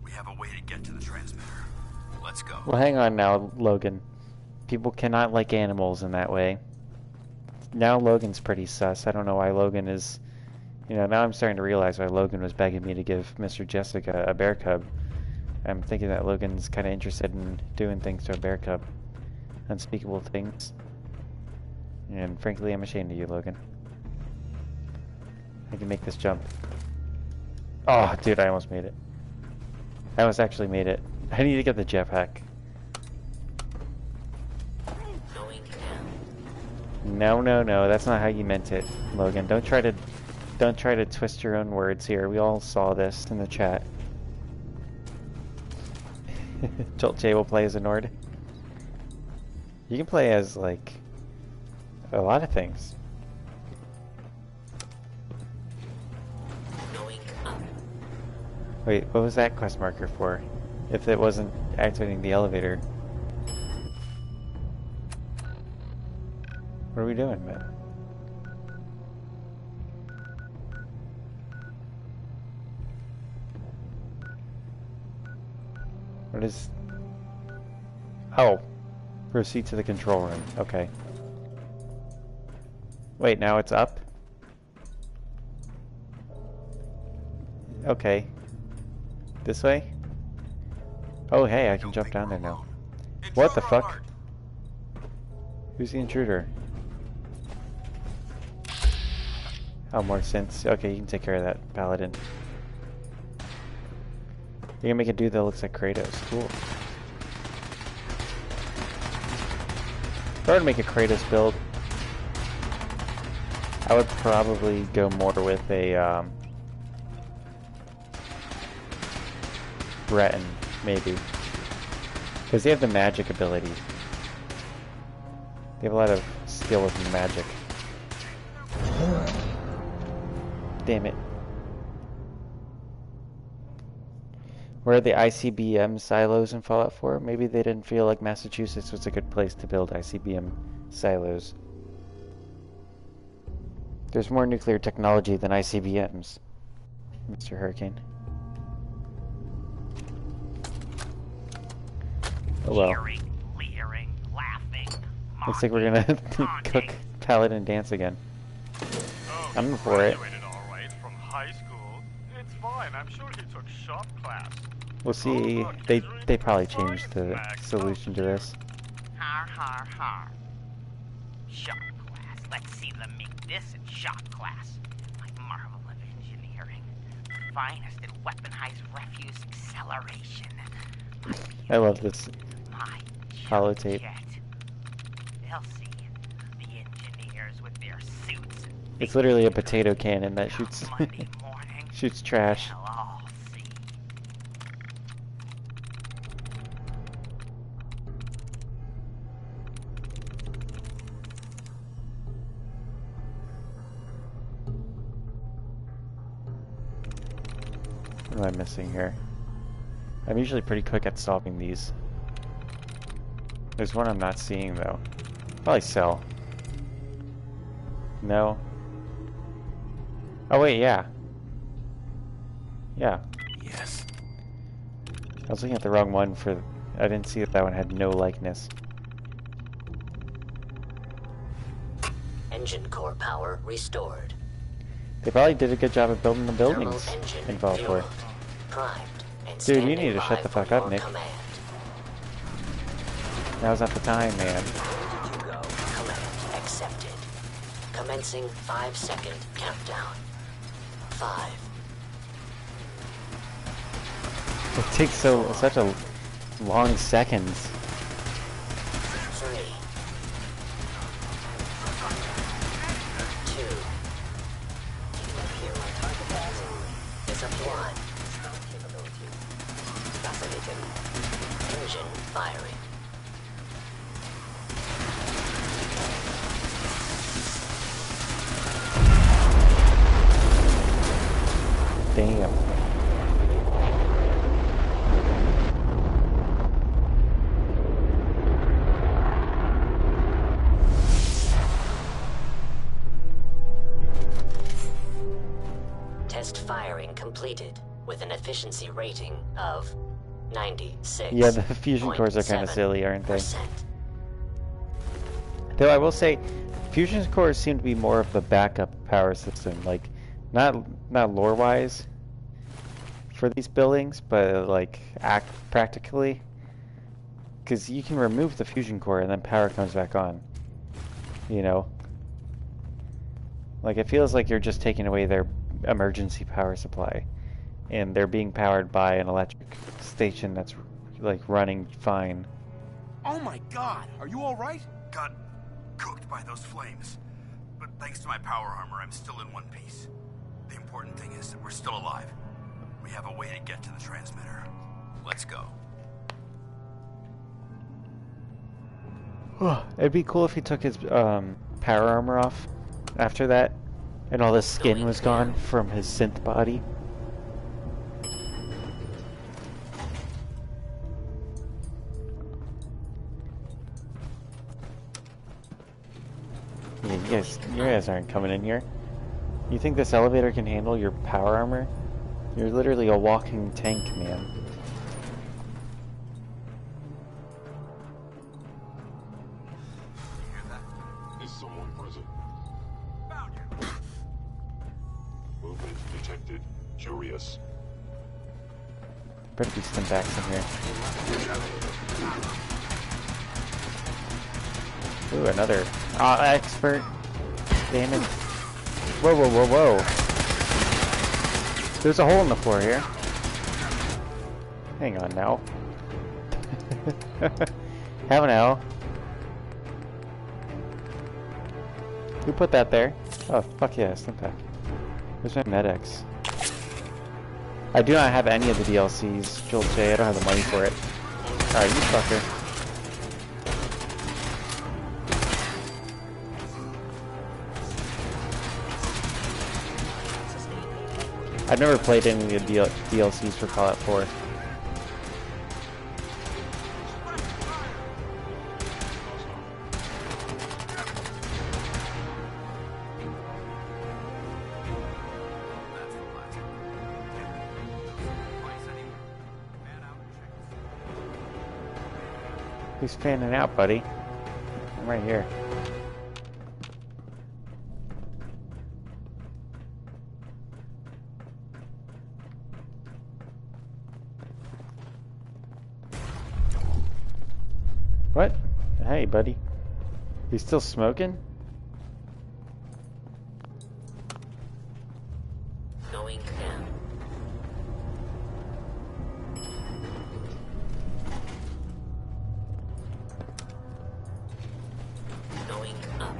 We have a way to get to the transmitter. Let's go. Well, hang on now, Logan. People cannot like animals in that way. Now Logan's pretty sus. I don't know why Logan is... You know, now I'm starting to realize why Logan was begging me to give Mr. Jessica a bear cub. I'm thinking that Logan's kind of interested in doing things to a bear cub. Unspeakable things. And frankly, I'm ashamed of you, Logan. I can make this jump. Oh, dude, I almost made it. I almost actually made it. I need to get the jetpack. No, no, no, that's not how you meant it, Logan. Don't try to twist your own words here. We all saw this in the chat. Jolt J will play as a Nord. You can play as, like, a lot of things. Wait, what was that quest marker for? If it wasn't activating the elevator. What are we doing, man? What is... Oh. Proceed to the control room. Okay. Wait, now it's up? Okay. This way? Oh, hey, I can jump down there now. What the fuck? Who's the intruder? Oh, more synths. Okay, you can take care of that, Paladin. You're gonna make a dude that looks like Kratos. Cool. If I were to make a Kratos build, I would probably go more with a, Breton, maybe. Because they have the magic ability. They have a lot of skill with magic. Damn it. Where are the ICBM silos in Fallout 4? Maybe they didn't feel like Massachusetts was a good place to build ICBM silos. There's more nuclear technology than ICBMs, Mr. Hurricane. Oh well. Leering, laughing, Looks like we're gonna cook Paladin dance again. Oh, I'm for it. graduated all right from high school. It's fine. I'm sure he took shop class. We'll see. They probably changed the solution to this. Har har har. Shop class. Let's see them make this in shop class. My marvel of engineering. Finest in weaponized refuse acceleration. I love this holotape. They'll see the engineers with their suits. It's literally a potato cannon that shoots shoots trash. They'll all see. What am I missing here? I'm usually pretty quick at solving these. There's one I'm not seeing though. Probably sell. No. Oh wait, yeah. Yeah. Yes. I was looking at the wrong one for... I didn't see that one had no likeness. Engine core power restored. They probably did a good job of building the buildings in Fallout 4. Dude, you need to shut the fuck up, Nick. Now's not the time, man. Hugo, command accepted. Commencing 5-second countdown. 5. It takes such a long seconds. 3. 2. Is a 1. Engine firing. Damn. Test firing completed with an efficiency rating of 96. Yeah, the fusion cores are kind of silly, aren't they? Though I will say, fusion cores seem to be more of the backup power system, like not lore-wise for these buildings, but like practically, because you can remove the fusion core and then power comes back on. You know, like it feels like you're just taking away their emergency power supply, and they're being powered by an electric station that's like running fine. Oh my god, are you alright? Got cooked by those flames. But thanks to my power armor, I'm still in one piece. The important thing is that we're still alive. We have a way to get to the transmitter. Let's go. It'd be cool if he took his power armor off after that, and all the skin was gone from his synth body. you guys aren't coming in here. You think this elevator can handle your power armor? You're literally a walking tank, man. Is someone present? Movement detected. Curious. Better be stimpaks in here. Ooh, another expert. Damn it. Whoa, whoa, whoa, whoa. There's a hole in the floor here. Hang on now. How now? Who put that there? Oh, fuck yeah, stimpak. Where's my medics? I do not have any of the DLCs, Joel J. I don't have the money for it. Alright, you fucker. I've never played any of the DLCs for Fallout 4. Who's fanning out, buddy? I'm right here. What? Hey, buddy. You still smoking? Going down. Going up.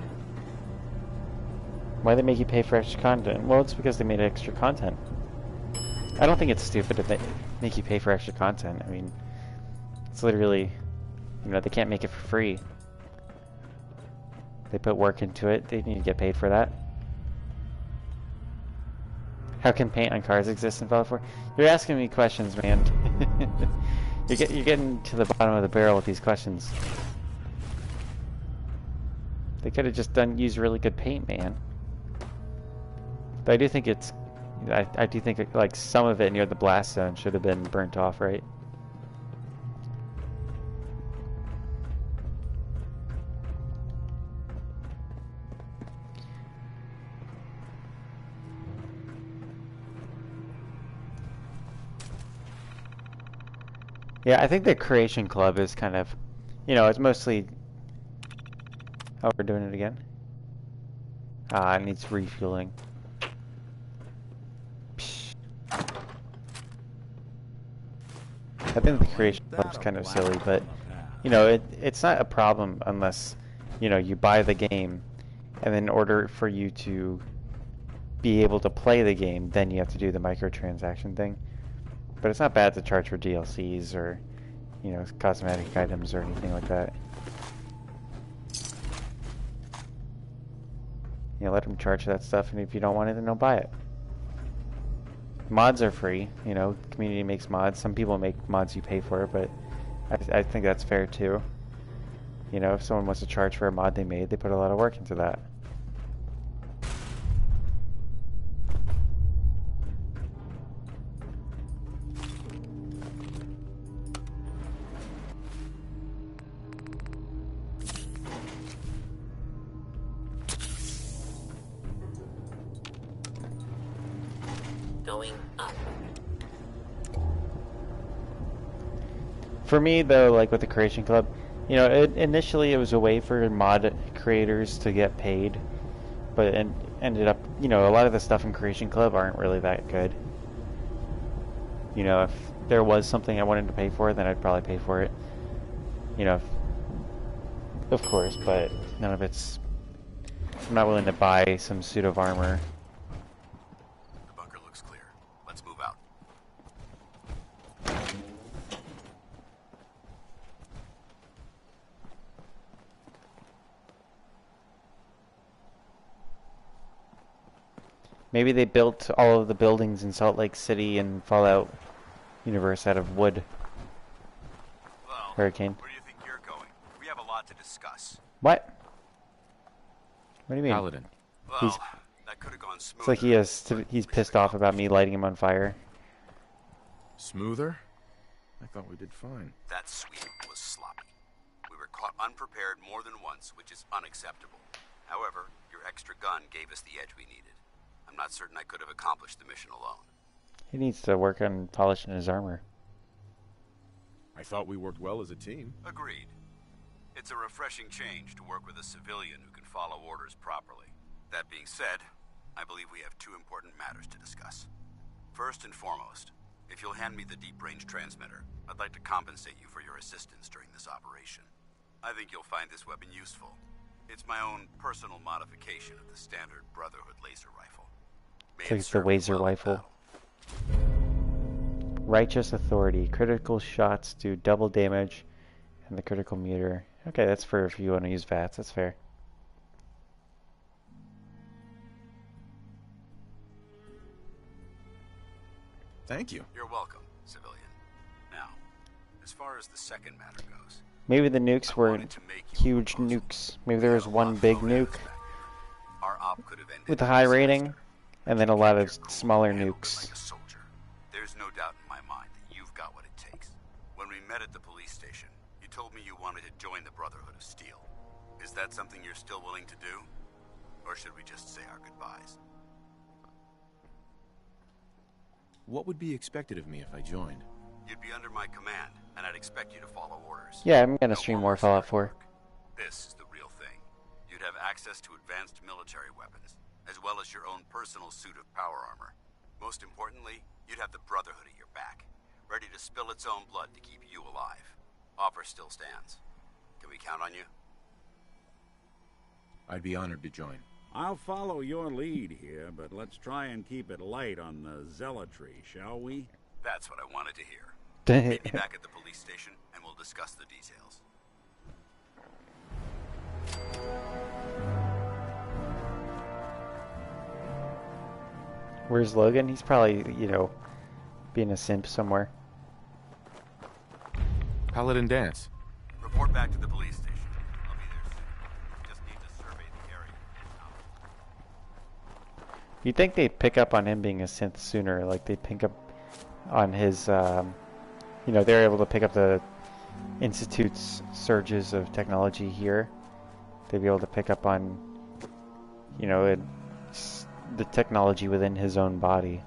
Why they make you pay for extra content? Well, it's because they made extra content. I don't think it's stupid if they make you pay for extra content. I mean, it's literally, you know, they can't make it for free. They put work into it. They need to get paid for that. How can paint on cars exist in Fallout 4? You're asking me questions, man. You're getting to the bottom of the barrel with these questions. They could have just used really good paint, man. But I do think it's, I do think like some of it near the blast zone should have been burnt off, right? Yeah, I think the Creation Club is kind of, you know, it's mostly... Oh, we're doing it again? Ah, it needs refueling. Psh. I think the Creation Club's kind of silly, but, you know, it's not a problem unless, you know, you buy the game, and then in order for you to be able to play the game, then you have to do the microtransaction thing. But it's not bad to charge for DLCs or, you know, cosmetic items or anything like that. You know, let them charge for that stuff, and if you don't want it, then don't buy it. Mods are free, you know, the community makes mods. Some people make mods you pay for, but I think that's fair too. You know, if someone wants to charge for a mod they made, they put a lot of work into that. Going up. For me, though, like with the Creation Club, you know, initially it was a way for mod creators to get paid, but it ended up, you know, a lot of the stuff in Creation Club aren't really that good. You know, if there was something I wanted to pay for, then I'd probably pay for it. You know, of course, but none of it's... I'm not willing to buy some suit of armor. The bunker looks clear. Let's move out. Maybe they built all of the buildings in Salt Lake City and Fallout universe out of wood. Well, Hurricane. where do you think you're going? We have a lot to discuss. What? What do you mean? Paladin. He's, that could have gone it's smoother. like he's pissed off about me lighting him on fire. Smoother? I thought we did fine. That sweep was sloppy. We were caught unprepared more than once, which is unacceptable. However, your extra gun gave us the edge we needed. I'm not certain I could have accomplished the mission alone. He needs to work on polishing his armor. I thought we worked well as a team. Agreed. It's a refreshing change to work with a civilian who can follow orders properly. That being said, I believe we have two important matters to discuss. First and foremost, if you'll hand me the deep-range transmitter, I'd like to compensate you for your assistance during this operation. I think you'll find this weapon useful. It's my own personal modification of the standard Brotherhood laser rifle. It's like the laser rifle. Righteous Authority. Critical shots do double damage, and the critical meter. Okay, that's for if you want to use VATS. That's fair. Thank you. You're welcome, civilian. Now, as far as the second matter goes, Maybe the nukes weren't huge nukes. Maybe there was one big nuke our op could have ended with a high rating, and then a lot of smaller nukes. There's no doubt in my mind that you've got what it takes. When we met at the police station, you told me you wanted to join the Brotherhood of Steel. Is that something you're still willing to do? Or should we just say our goodbyes? What would be expected of me if I joined? You'd be under my command, and I'd expect you to follow orders. Yeah, I'm gonna stream more Fallout 4. This is the real thing. You'd have access to advanced military weapons, as well as your own personal suit of power armor. Most importantly, you'd have the Brotherhood at your back, ready to spill its own blood to keep you alive. Offer still stands. Can we count on you? I'd be honored to join. I'll follow your lead here, but let's try and keep it light on the zealotry, shall we? That's what I wanted to hear. Meet me back at the police station, and we'll discuss the details. Where's Logan? He's probably, you know, being a simp somewhere. Paladin dance. Report back to the police station. I'll be there soon. Just need to survey the area. You'd think they'd pick up on him being a synth sooner, like they'd pick up on his, you know, they're able to pick up the Institute's surges of technology here. They'd be able to pick up on, you know, the technology within his own body.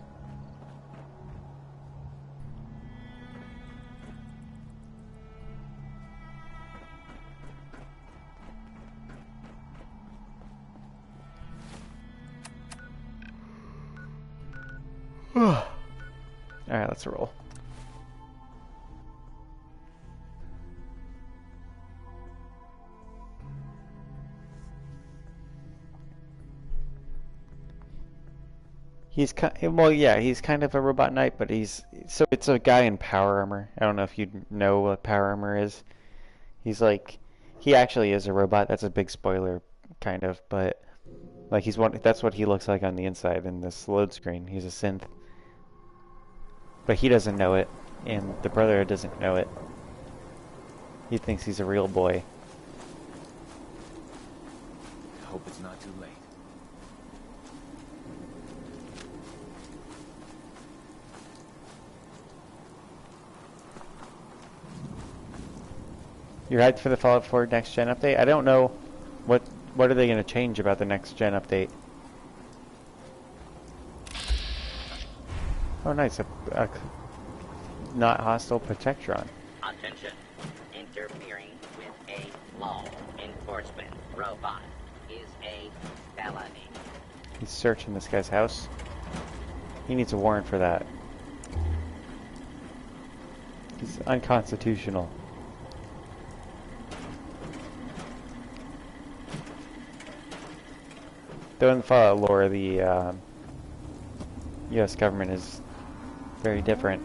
Alright, let's roll. He's well, yeah, he's kind of a robot knight, but it's a guy in power armor. I don't know if you know what power armor is. He's like, he actually is a robot. That's a big spoiler, kind of, but like that's what he looks like on the inside in this load screen. He's a synth. But he doesn't know it, and the Brotherhood doesn't know it. He thinks he's a real boy. I hope it's not too late. You're hyped for the Fallout 4 next gen update? I don't know what are they going to change about the next gen update. Oh, nice. A not hostile Protectron. Attention. Interfering with a law enforcement robot is a felony. He's searching this guy's house. He needs a warrant for that. He's unconstitutional. Though in the Fallout lore, the U.S. government is very different.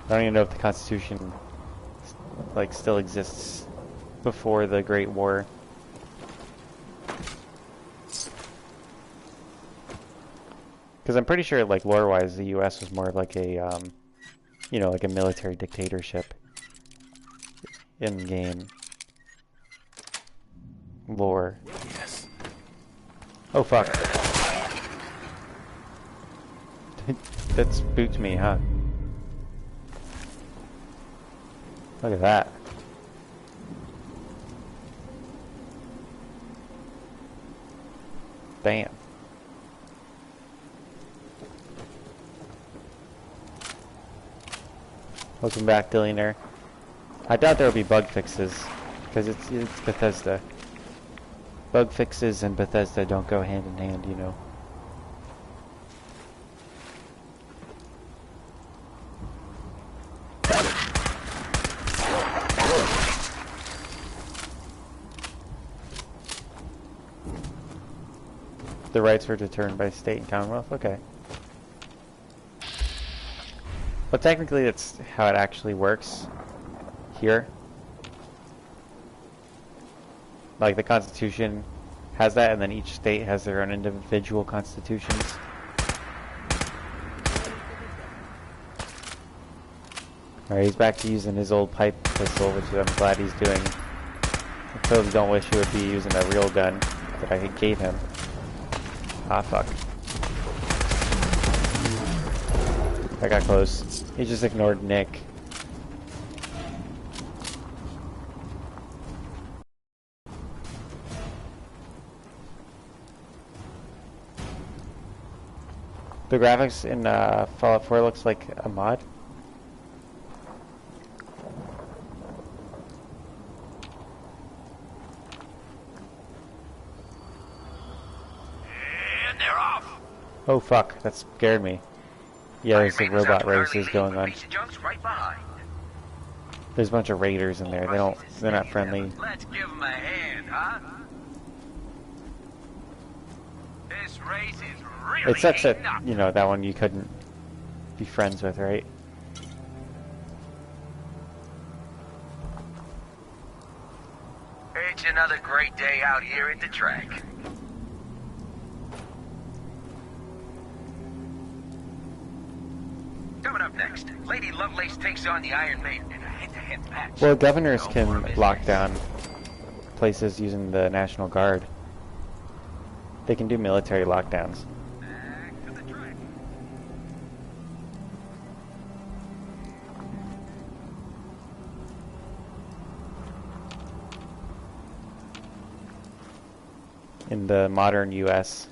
I don't even know if the Constitution like still exists before the Great War. Because I'm pretty sure, like lore-wise, the U.S. was more of like a, you know, like a military dictatorship in game. lore. Yes. Oh fuck. That spooked me, huh? Look at that. Damn. Welcome back, Billionaire. I doubt there will be bug fixes, because it's Bethesda. Bug fixes and Bethesda don't go hand in hand, you know. The rights were determined by state and commonwealth? Okay. But technically that's how it actually works here. Like the Constitution has that, and then each state has their own individual constitutions. Alright, he's back to using his old pipe pistol, which I'm glad he's doing. I totally don't wish he would be using a real gun that I gave him. Ah, fuck. I got close. He just ignored Nick. The graphics in Fallout 4 looks like a mod. And they're off. Oh fuck, that scared me. Yeah, there's a robot races going on. Right behind. There's a bunch of raiders in there. They're not friendly. Let's give them a hand, huh? This race is really It sucks that, heating up. you know, that one you couldn't be friends with, right? It's another great day out here at the track. Coming up next, Lady Lovelace takes on the Iron Maiden in a head-to-head match. Well, governors can lock down places using the National Guard. They can do military lockdowns. In the modern U.S.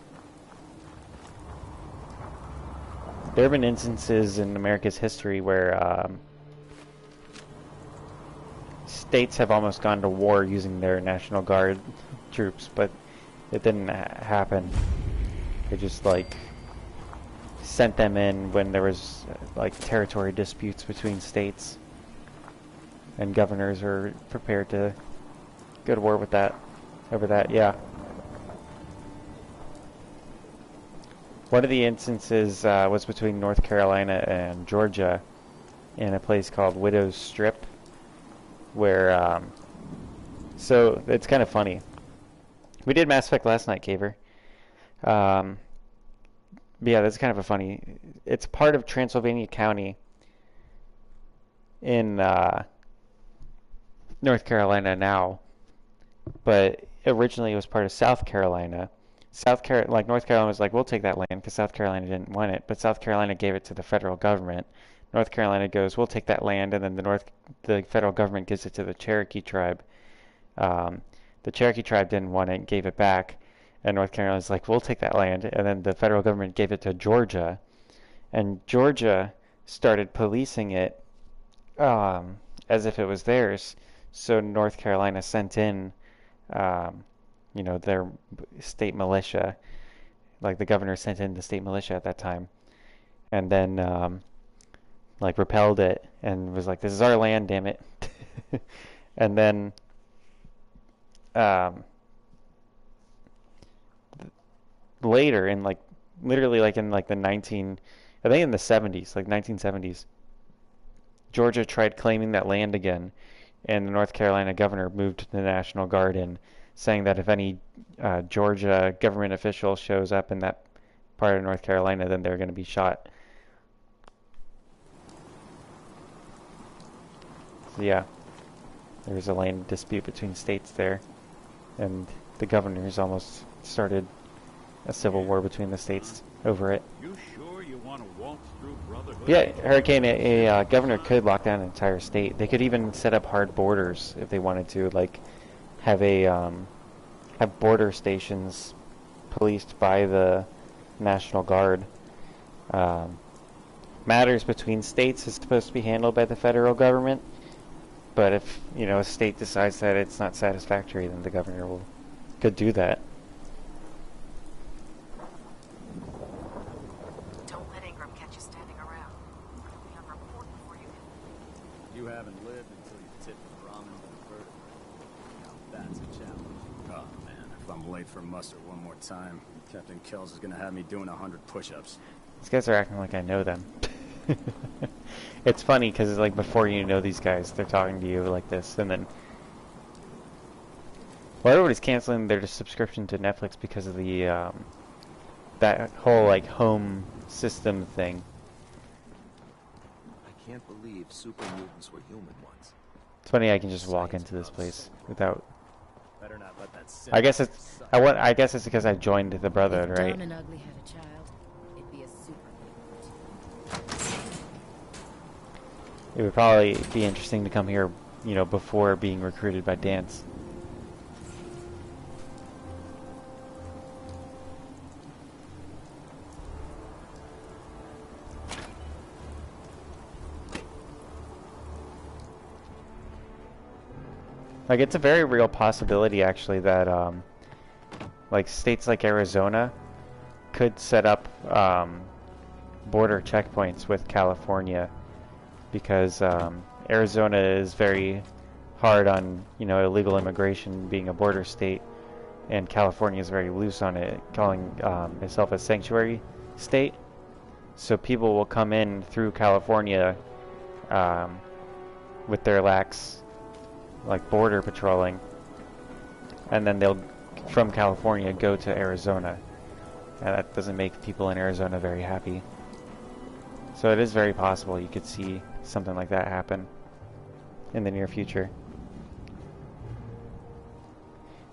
There have been instances in America's history where states have almost gone to war using their National Guard troops, but it didn't happen. They just, like, sent them in when there was, like, territory disputes between states. And governors were prepared to go to war with that, over that, yeah. One of the instances was between North Carolina and Georgia in a place called Widow's Strip, where, so it's kind of funny. We did Mass Effect last night, Caver. But yeah, that's kind of a funny, it's part of Transylvania County in North Carolina now, but originally it was part of South Carolina. Like North Carolina was like, we'll take that land because South Carolina didn't want it, but South Carolina gave it to the federal government. North Carolina goes, we'll take that land, and then the federal government gives it to the Cherokee tribe. The Cherokee tribe didn't want it, gave it back, and North Carolina's like, we'll take that land, and then the federal government gave it to Georgia, and Georgia started policing it as if it was theirs. So North Carolina sent in you know, their state militia, like the governor sent in the state militia at that time, and then like repelled it and was like, this is our land, damn it. And then later in like literally like in like the I think in the 70s, like 1970s, Georgia tried claiming that land again, and the North Carolina governor moved the National Guard in, saying that if any Georgia government official shows up in that part of North Carolina, then they're going to be shot. So yeah, there's a land dispute between states there, and the governors almost started a civil war between the states over it. You sure you want to waltz through Brotherhood? Yeah, Hurricane, a governor could lock down an entire state. They could even set up hard borders if they wanted to, like have have border stations policed by the National Guard. Matters between states is supposed to be handled by the federal government, but if, you know, a state decides that it's not satisfactory, then the governor could do that. Don't let Ingram catch you standing around. You'll be on report before you can. You haven't lived until you tip the ramen to the vertebrae. Now that's a challenge. Oh man, if I'm late for muster one more time, Captain Kells is gonna have me doing 100 push-ups. These guys are acting like I know them. It's funny because, like, before you know these guys, they're talking to you like this, and then, well, everybody's canceling their subscription to Netflix because of the that whole like home system thing. I can't believe super mutants were human once. It's funny I can just walk into this place without. Better not let that I guess it's I guess it's because I joined the Brotherhood, right? John and Ugly had a child. It'd be a super mutant. It would probably be interesting to come here, you know, before being recruited by Dance. Like, it's a very real possibility, actually, that, like, states like Arizona could set up, border checkpoints with California, because, Arizona is very hard on, you know, illegal immigration being a border state, and California is very loose on it, calling, itself a sanctuary state. So people will come in through California, with their lax, like, border patrolling, and then they'll, from California, go to Arizona, and that doesn't make people in Arizona very happy. So it is very possible you could see something like that happen in the near future.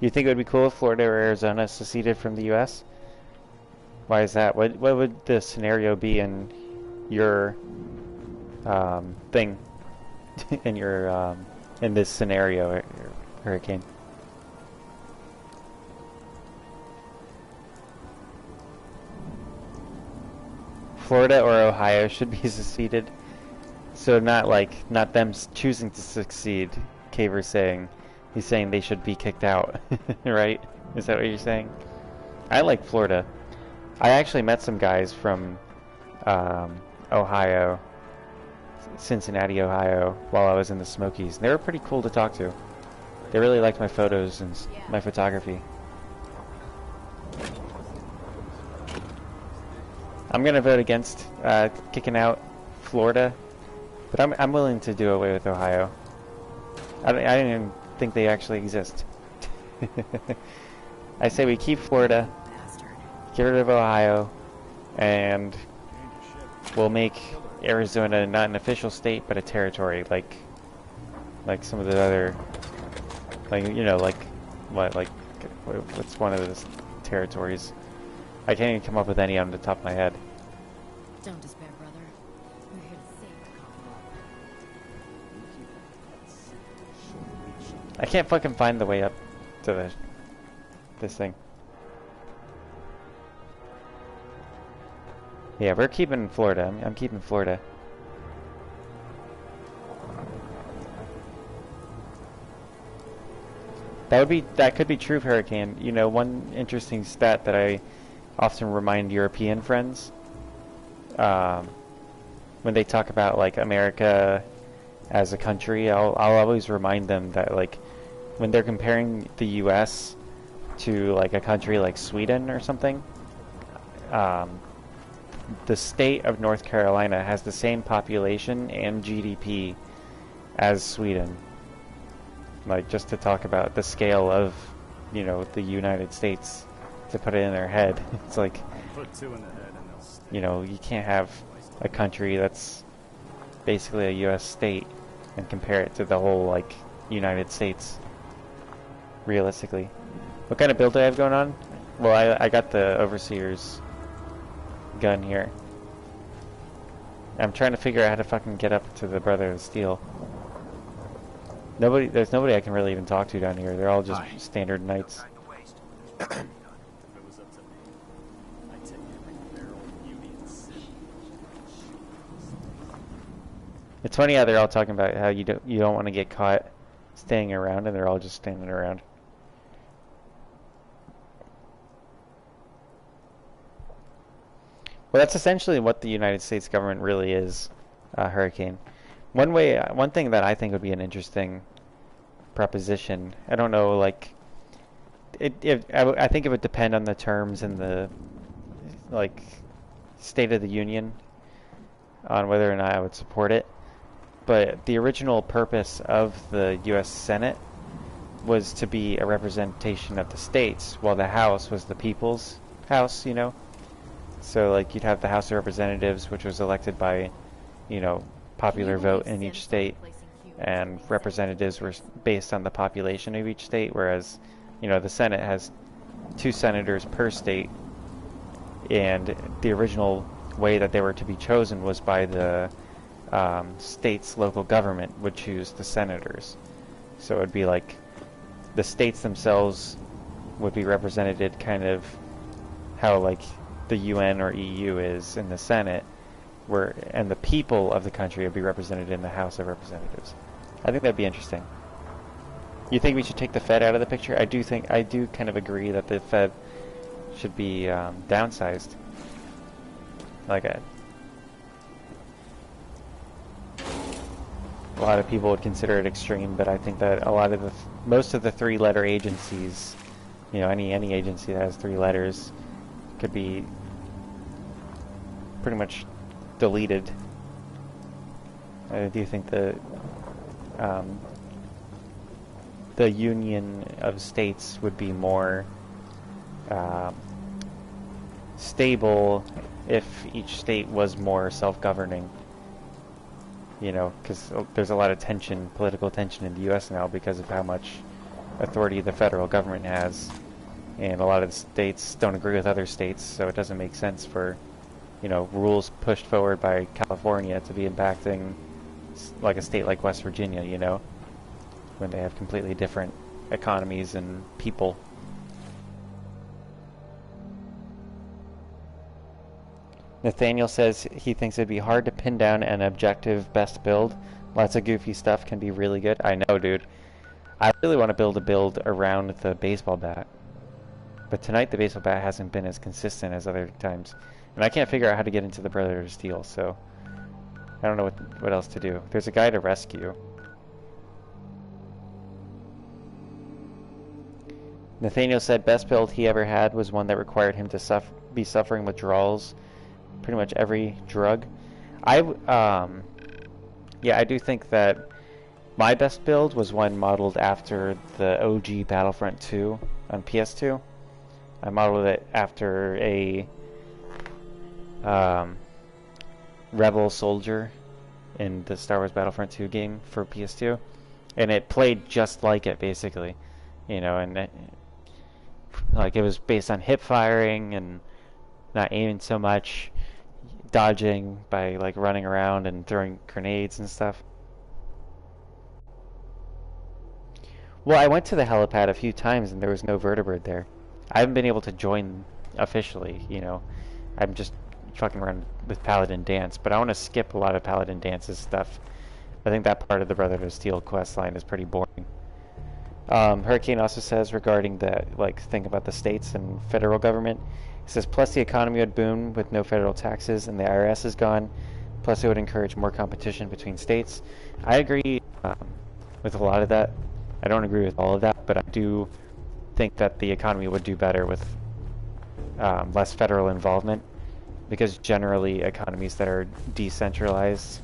You think it would be cool if Florida or Arizona seceded from the U.S.? Why is that? What would the scenario be in your thing, in your in this scenario, Hurricane? Florida or Ohio should be seceded. So not them choosing to succeed, Caver's saying. He's saying they should be kicked out, right? Is that what you're saying? I like Florida. I actually met some guys from Ohio, Cincinnati, Ohio, while I was in the Smokies. They were pretty cool to talk to. They really liked my photos and my photography. I'm gonna vote against kicking out Florida, but I'm willing to do away with Ohio. I don't even think they actually exist. I say we keep Florida, get rid of Ohio, and we'll make Arizona not an official state but a territory, like some of the other, like, you know, like what's one of those territories? I can't even come up with any on the top of my head. Don't despair, brother. We're here to save the Commonwealth. I can't fucking find the way up to this thing. Yeah, we're keeping Florida. I'm keeping Florida. That could be true of Hurricane. You know, one interesting stat that I often remind European friends, when they talk about, like, America as a country, I'll always remind them that, like, when they're comparing the U.S. to, like, a country like Sweden or something, the state of North Carolina has the same population and GDP as Sweden. Like, just to talk about the scale of, you know, the United States, to put it in their head. It's like, Put two in the head and they'll stay. you know, you can't have a country that's basically a U.S. state and compare it to the whole, like, United States, realistically. What kind of build do I have going on? Well, I got the Overseer's gun here. I'm trying to figure out how to fucking get up to the Brother of Steel. There's nobody I can really even talk to down here. They're all just standard knights. It's funny how they're all talking about how you don't want to get caught staying around, and they're all just standing around. Well, that's essentially what the United States government really is, Hurricane. One thing that I think would be an interesting proposition. I don't know, like, I think it would depend on the terms in the, like, State of the Union on whether or not I would support it. But the original purpose of the U.S. Senate was to be a representation of the states, while the House was the people's house, you know? So, like, you'd have the House of Representatives, which was elected by, you know, popular vote in each state, and representatives were based on the population of each state, whereas, you know, the Senate has 2 senators per state, and the original way that they were to be chosen was by the state's local government would choose the senators. So it would be like the states themselves would be represented kind of how, like, the UN or EU is in the Senate, and the people of the country would be represented in the House of Representatives. I think that'd be interesting. You think we should take the Fed out of the picture? I do kind of agree that the Fed should be downsized. Like a lot of people would consider it extreme, but I think that most of the 3-letter agencies, you know, any agency that has 3 letters could be pretty much deleted. I do think the Union of States would be more stable if each state was more self-governing. You know, because there's a lot of political tension in the U.S. now because of how much authority the federal government has, and a lot of the states don't agree with other states, so it doesn't make sense for, you know, rules pushed forward by California to be impacting like a state like West Virginia, you know, when they have completely different economies and people. Nathaniel says he thinks it'd be hard to pin down an objective best build. Lots of goofy stuff can be really good. I know, dude. I really want to build around the baseball bat. But tonight the baseball bat hasn't been as consistent as other times. And I can't figure out how to get into the Brother of Steel, so I don't know what else to do. There's a guy to rescue. Nathaniel said best build he ever had was one that required him to be suffering withdrawals pretty much every drug. Yeah, I do think that my best build was one modeled after the OG Battlefront 2 on PS2. I modeled it after a rebel soldier in the Star Wars Battlefront 2 game for PS2, and it played just like it, basically, you know, and like it was based on hip firing and not aiming so much, dodging by like running around and throwing grenades and stuff. Well, I went to the helipad a few times and there was no vertibird there. I haven't been able to join officially, you know. I'm just fucking around with Paladin Dance, but I want to skip a lot of Paladin Dance's stuff. I think that part of the Brotherhood of Steel quest line is pretty boring. Hurricane also says regarding the thing about the states and federal government, he says plus the economy would boom with no federal taxes and the IRS is gone, plus it would encourage more competition between states. I agree with a lot of that. I don't agree with all of that, but I do think that the economy would do better with less federal involvement, because generally economies that are decentralized,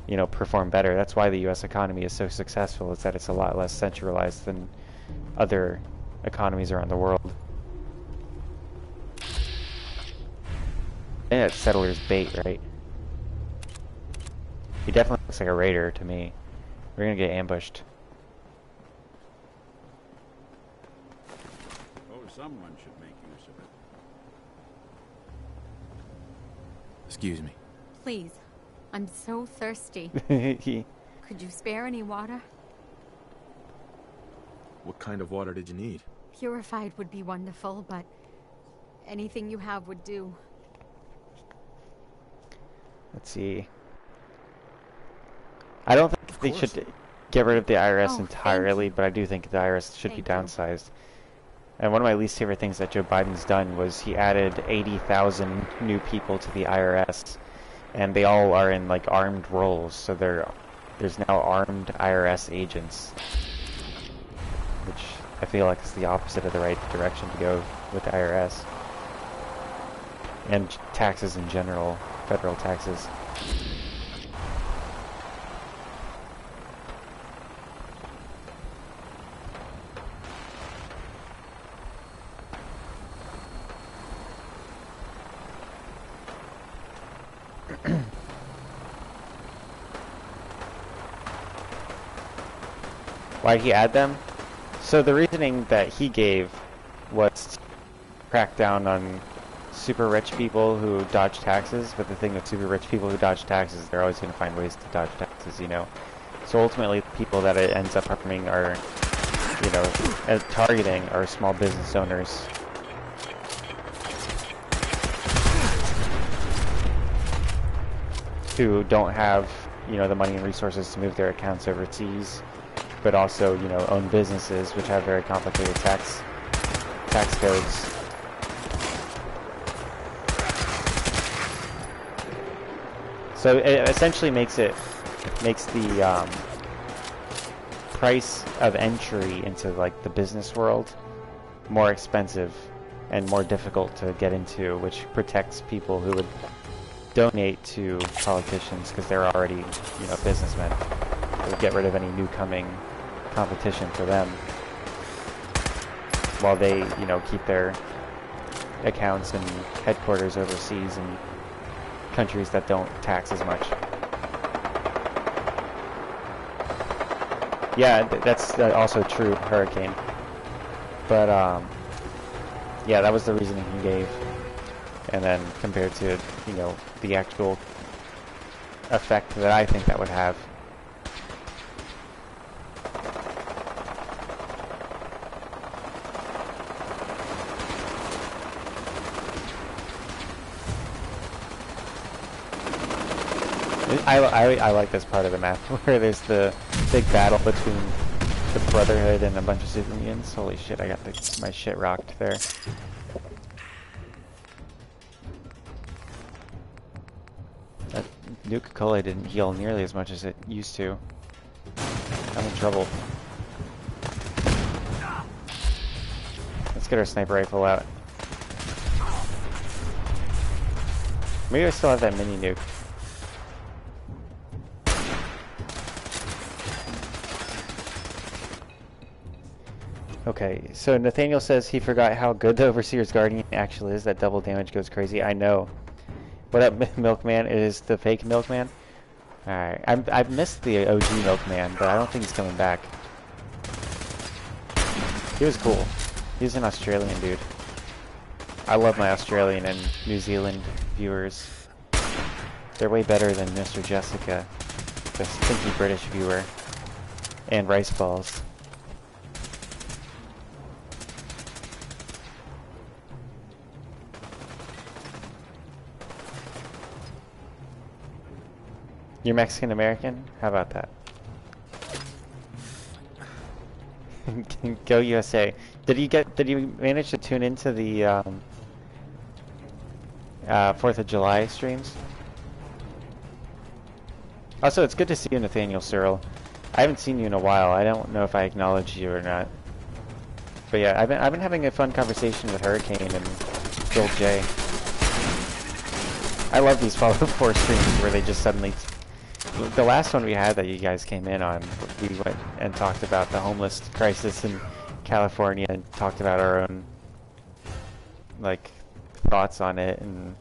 you know, perform better. That's why the U.S. economy is so successful, is that it's a lot less centralized than other economies around the world. Yeah, it's Settler's Bait, right? He definitely looks like a raider to me. We're gonna get ambushed. someone should make use of it. Excuse me. Please. I'm so thirsty. Could you spare any water? What kind of water did you need? Purified would be wonderful, but anything you have would do. Let's see. I don't think they should get rid of the IRS entirely, but I do think the IRS should be downsized. And one of my least favorite things that Joe Biden's done was he added 80,000 new people to the IRS, and they all are in like armed roles. So there's now armed IRS agents, which I feel like is the opposite of the right direction to go with the IRS and taxes in general, federal taxes. Why'd he add them? So the reasoning that he gave was to crack down on super rich people who dodge taxes, but the thing with super rich people who dodge taxes, they're always going to find ways to dodge taxes, you know. So ultimately, the people that it ends up harming are, you know, targeting are small business owners. Who don't have, you know, the money and resources to move their accounts overseas, but also, you know, own businesses which have very complicated tax codes. So it essentially makes the price of entry into like the business world more expensive and more difficult to get into, which protects people who would donate to politicians because they're already, you know, businessmen. It would get rid of any new coming competition for them, while they, you know, keep their accounts and headquarters overseas in countries that don't tax as much. Yeah, that's also true, Hurricane. But yeah, that was the reasoning he gave. And then compared to, you know, the actual effect that I think that would have. I like this part of the map where there's the big battle between the Brotherhood and a bunch of super mutants. Holy shit, I got my shit rocked there. That Nuka-Cola didn't heal nearly as much as it used to. I'm in trouble. Let's get our sniper rifle out. Maybe I still have that mini nuke. Okay, so Nathaniel says he forgot how good the Overseer's Guardian actually is. That double damage goes crazy. I know. What up, Milkman? It is the fake Milkman? Alright, I've missed the OG Milkman, but I don't think he's coming back. He was cool. He was an Australian dude. I love my Australian and New Zealand viewers. They're way better than Mr. Jessica, the stinky British viewer, and Rice Balls. You're Mexican American? How about that? Go USA. Did you manage to tune into the 4th of July streams? Also, it's good to see you, Nathaniel Searle. I haven't seen you in a while. I don't know if I acknowledged you or not. But yeah, I've been having a fun conversation with Hurricane and Bill J. I love these Fallout 4 streams where they just suddenly... The last one we had that you guys came in on, we went and talked about the homeless crisis in California and talked about our own, like, thoughts on it and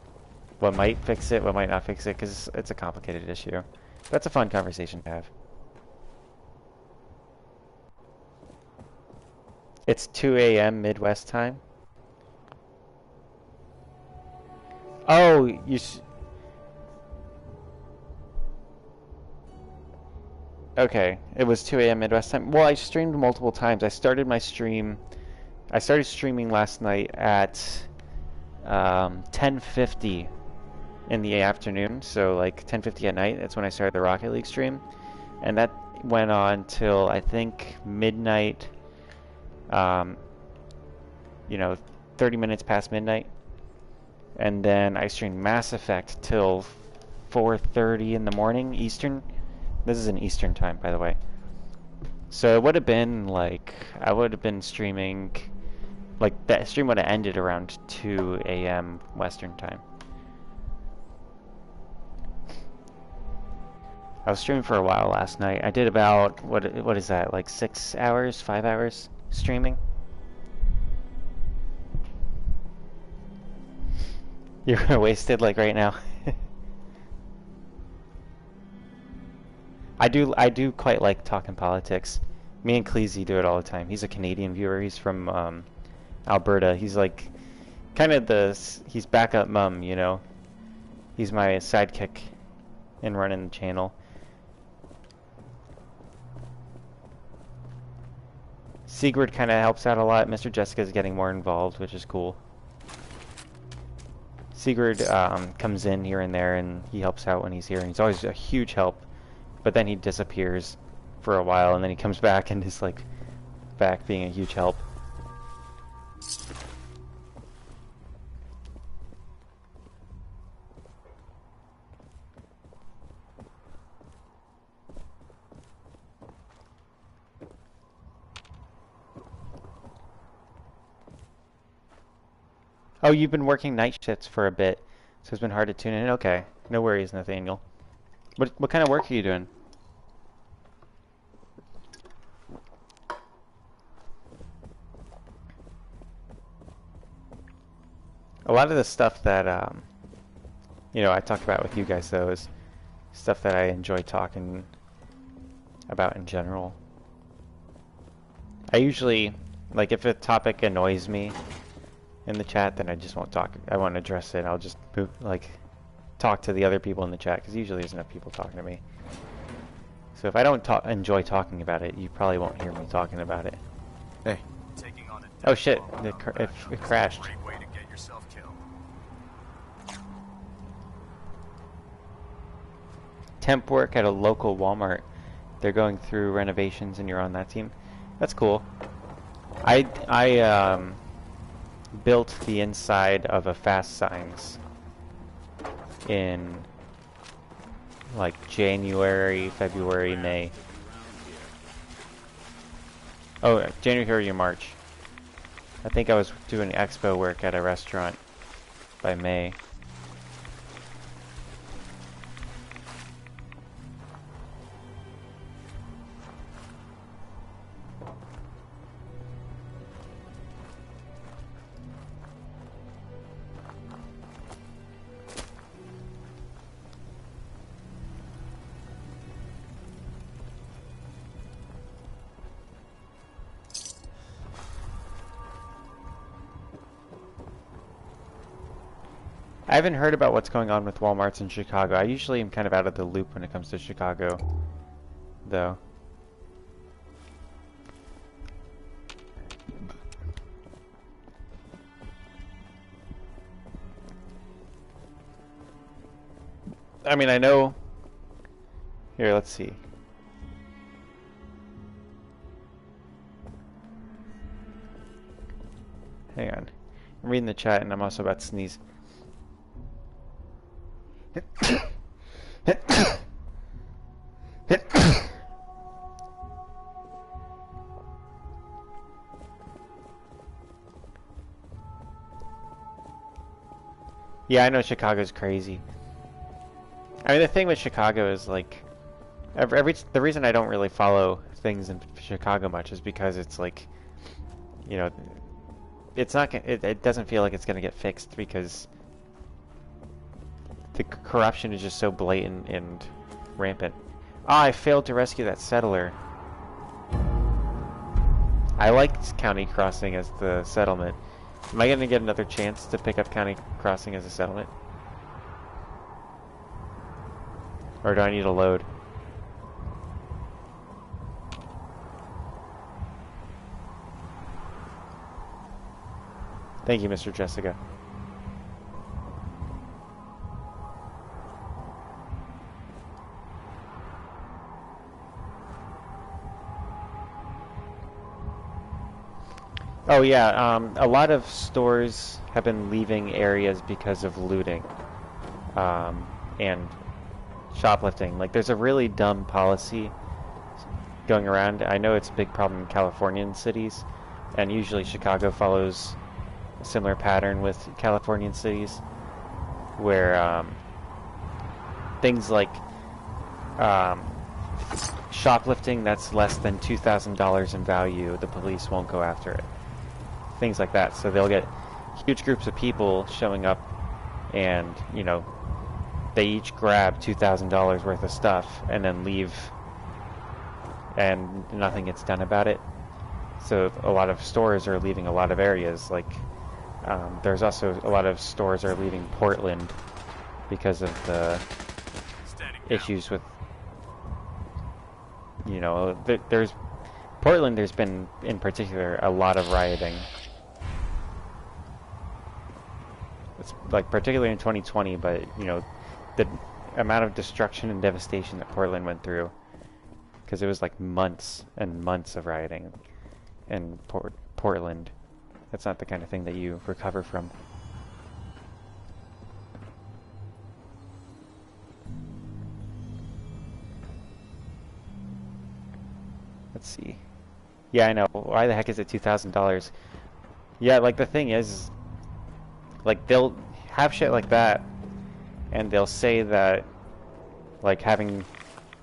what might fix it, what might not fix it, because it's a complicated issue. That's a fun conversation to have. It's 2 a.m. Midwest time. Oh, okay, it was 2 a.m. Midwest time. Well, I streamed multiple times. I started streaming last night at 10:50 in the afternoon, so like 10:50 at night. That's when I started the Rocket League stream, and that went on till I think midnight. You know, 30 minutes past midnight, and then I streamed Mass Effect till 4:30 in the morning Eastern. This is in Eastern time, by the way. So it would have been like, I would have been streaming, like that stream would have ended around 2 a.m. Western time. I was streaming for a while last night. I did about, what is that, like 6 hours, 5 hours streaming? You're wasted like right now. I do quite like talking politics. Me and Cleasy do it all the time. He's a Canadian viewer. He's from Alberta. He's like kind of he's backup mum, you know. He's my sidekick in running the channel. Sigurd kind of helps out a lot. Mr. Jessica's getting more involved, which is cool. Sigurd comes in here and there, and he helps out when he's here, and he's always a huge help. But then he disappears for a while, and then he comes back and is like back being a huge help. Oh, you've been working night shifts for a bit, so it's been hard to tune in. Okay, no worries, Nathaniel. What kind of work are you doing? A lot of the stuff that you know, I talk about with you guys though is stuff that I enjoy talking about in general. I usually, like, if a topic annoys me in the chat, then I just won't talk. I won't address it. I'll just move, like, talk to the other people in the chat, because usually there's enough people talking to me. So if I don't enjoy talking about it, you probably won't hear me talking about it. Hey. Oh shit! It crashed. Temp work at a local Walmart. They're going through renovations, and you're on that team. That's cool. I built the inside of a Fast Signs in like January, February, May. Oh, January, February, March. I think I was doing expo work at a restaurant by May. I haven't heard about what's going on with Walmarts in Chicago. I usually am kind of out of the loop when it comes to Chicago, though. I mean, I know... Here, let's see. Hang on. I'm reading the chat and I'm also about to sneeze. Yeah, I know Chicago's crazy. I mean, the thing with Chicago is like, the reason I don't really follow things in Chicago much is because it's like, you know, it's not. It doesn't feel like it's gonna get fixed because the corruption is just so blatant and rampant. Ah, I failed to rescue that settler. I liked County Crossing as the settlement. Am I gonna get another chance to pick up County Crossing as a settlement? Or do I need to load? Thank you, Mr. Jessica. Oh yeah, a lot of stores have been leaving areas because of looting and shoplifting. Like, there's a really dumb policy going around. I know it's a big problem in Californian cities, and usually Chicago follows a similar pattern with Californian cities, where things like shoplifting that's less than $2,000 in value, the police won't go after it. Things like that. So they'll get huge groups of people showing up, and, you know, they each grab $2,000 worth of stuff and then leave, and nothing gets done about it. So a lot of stores are leaving a lot of areas. Like, there's also a lot of stores are leaving Portland because of the issues with, you know, there's Portland. There's been, in particular, a lot of rioting. It's like particularly in 2020, but, you know, the amount of destruction and devastation that Portland went through, because it was like months and months of rioting in Portland. That's not the kind of thing that you recover from. Let's see. Yeah, I know. Why the heck is it $2,000? Yeah, like, the thing is, like, they'll have shit like that, and they'll say that, like, having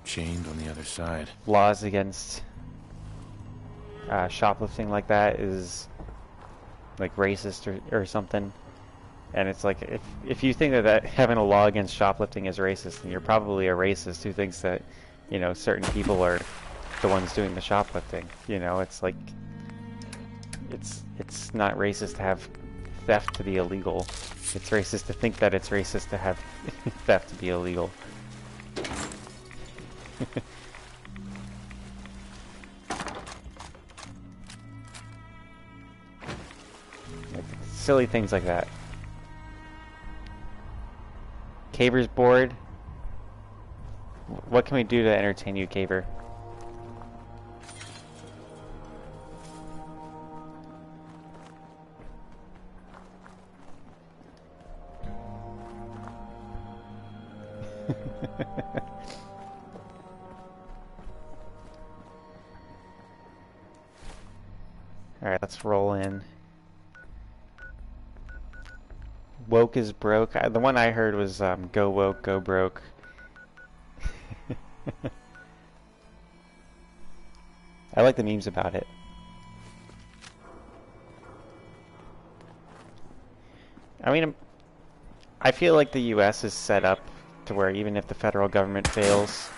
chained on the other side laws against shoplifting like that is, like, racist or something. And it's like, if you think that having a law against shoplifting is racist, then you're probably a racist who thinks that, you know, certain people are the ones doing the shoplifting. You know, it's like, it's not racist to have theft to be illegal. It's racist to think that it's racist to have theft to be illegal. Like, silly things like that. Caver's bored. What can we do to entertain you, Caver? Alright, let's roll in. Woke is broke. The one I heard was go woke, go broke. I like the memes about it. I mean, I feel like the US is set up to where even if the federal government fails,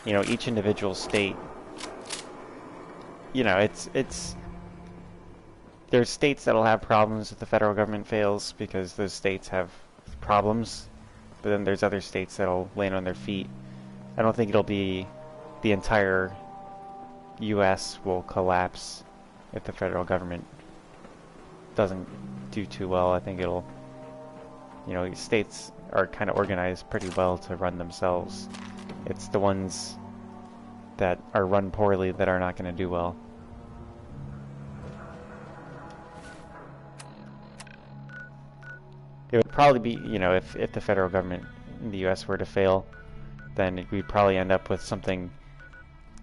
you know, each individual state, you know, there's states that'll have problems if the federal government fails because those states have problems, but then there's other states that'll land on their feet. I don't think it'll be the entire US will collapse if the federal government doesn't do too well. I think it'll, you know, states are kind of organized pretty well to run themselves. It's the ones that are run poorly that are not going to do well. It would probably be, you know, if the federal government in the US were to fail, then we'd probably end up with something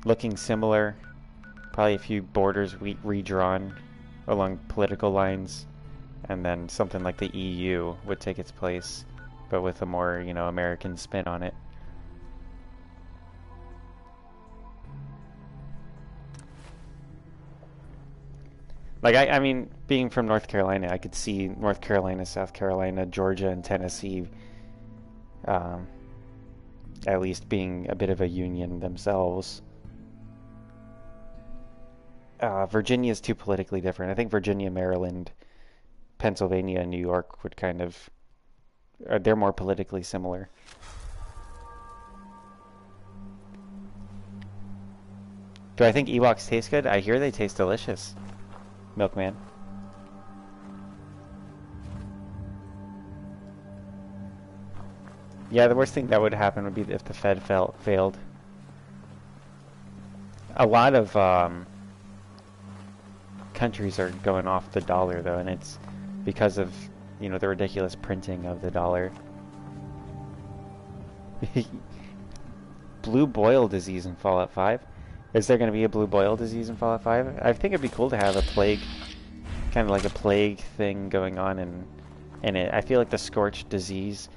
looking similar. Probably a few borders redrawn along political lines, and then something like the EU would take its place, but with a more, you know, American spin on it. Like, I mean, being from North Carolina, I could see North Carolina, South Carolina, Georgia, and Tennessee at least being a bit of a union themselves. Virginia is too politically different. I think Virginia, Maryland, Pennsylvania, and New York would kind of... they're more politically similar. Do I think Ewoks taste good? I hear they taste delicious. Milkman. Yeah, the worst thing that would happen would be if the Fed failed. A lot of countries are going off the dollar though, and it's because of, you know, the ridiculous printing of the dollar. Blue boil disease in Fallout 5? Is there going to be a blue boil disease in Fallout 5? I think it'd be cool to have a plague, kind of like a plague thing going on in it. I feel like the Scorched disease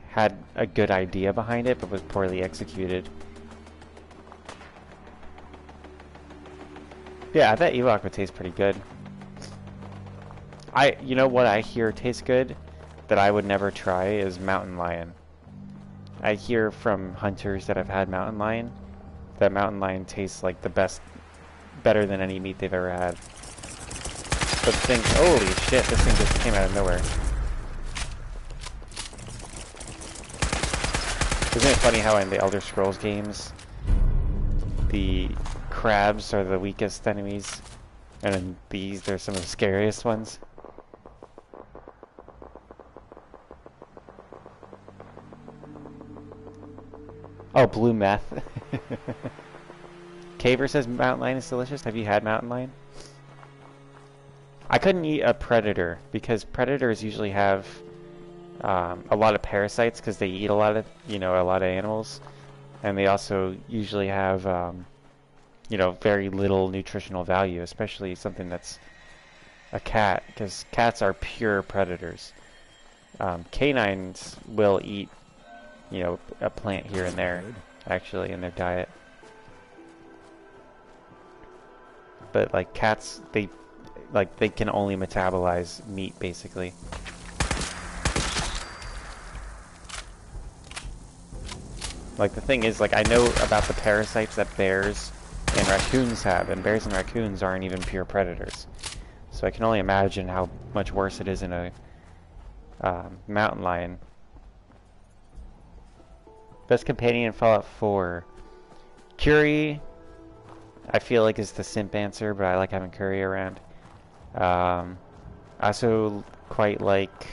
had a good idea behind it, but was poorly executed. Yeah, I bet Ewok would taste pretty good. You know what I hear tastes good that I would never try is mountain lion. I hear from hunters that have had mountain lion that mountain lion tastes like the best, better than any meat they've ever had. But the thing, holy shit, this thing just came out of nowhere. Isn't it funny how in the Elder Scrolls games, the crabs are the weakest enemies, and in these, they're some of the scariest ones? Oh, blue meth. Caver says mountain lion is delicious. Have you had mountain lion? I couldn't eat a predator because predators usually have a lot of parasites because they eat a lot of, you know, a lot of animals, and they also usually have, you know, very little nutritional value, especially something that's a cat, because cats are pure predators. Canines will eat, you know, a plant here and there, actually, in their diet. But like cats, they can only metabolize meat, basically. Like the thing is, like I know about the parasites that bears and raccoons have, and bears and raccoons aren't even pure predators. So I can only imagine how much worse it is in a mountain lion. Best companion in Fallout 4. Curie, I feel like is the simp answer, but I like having Curry around. I also quite like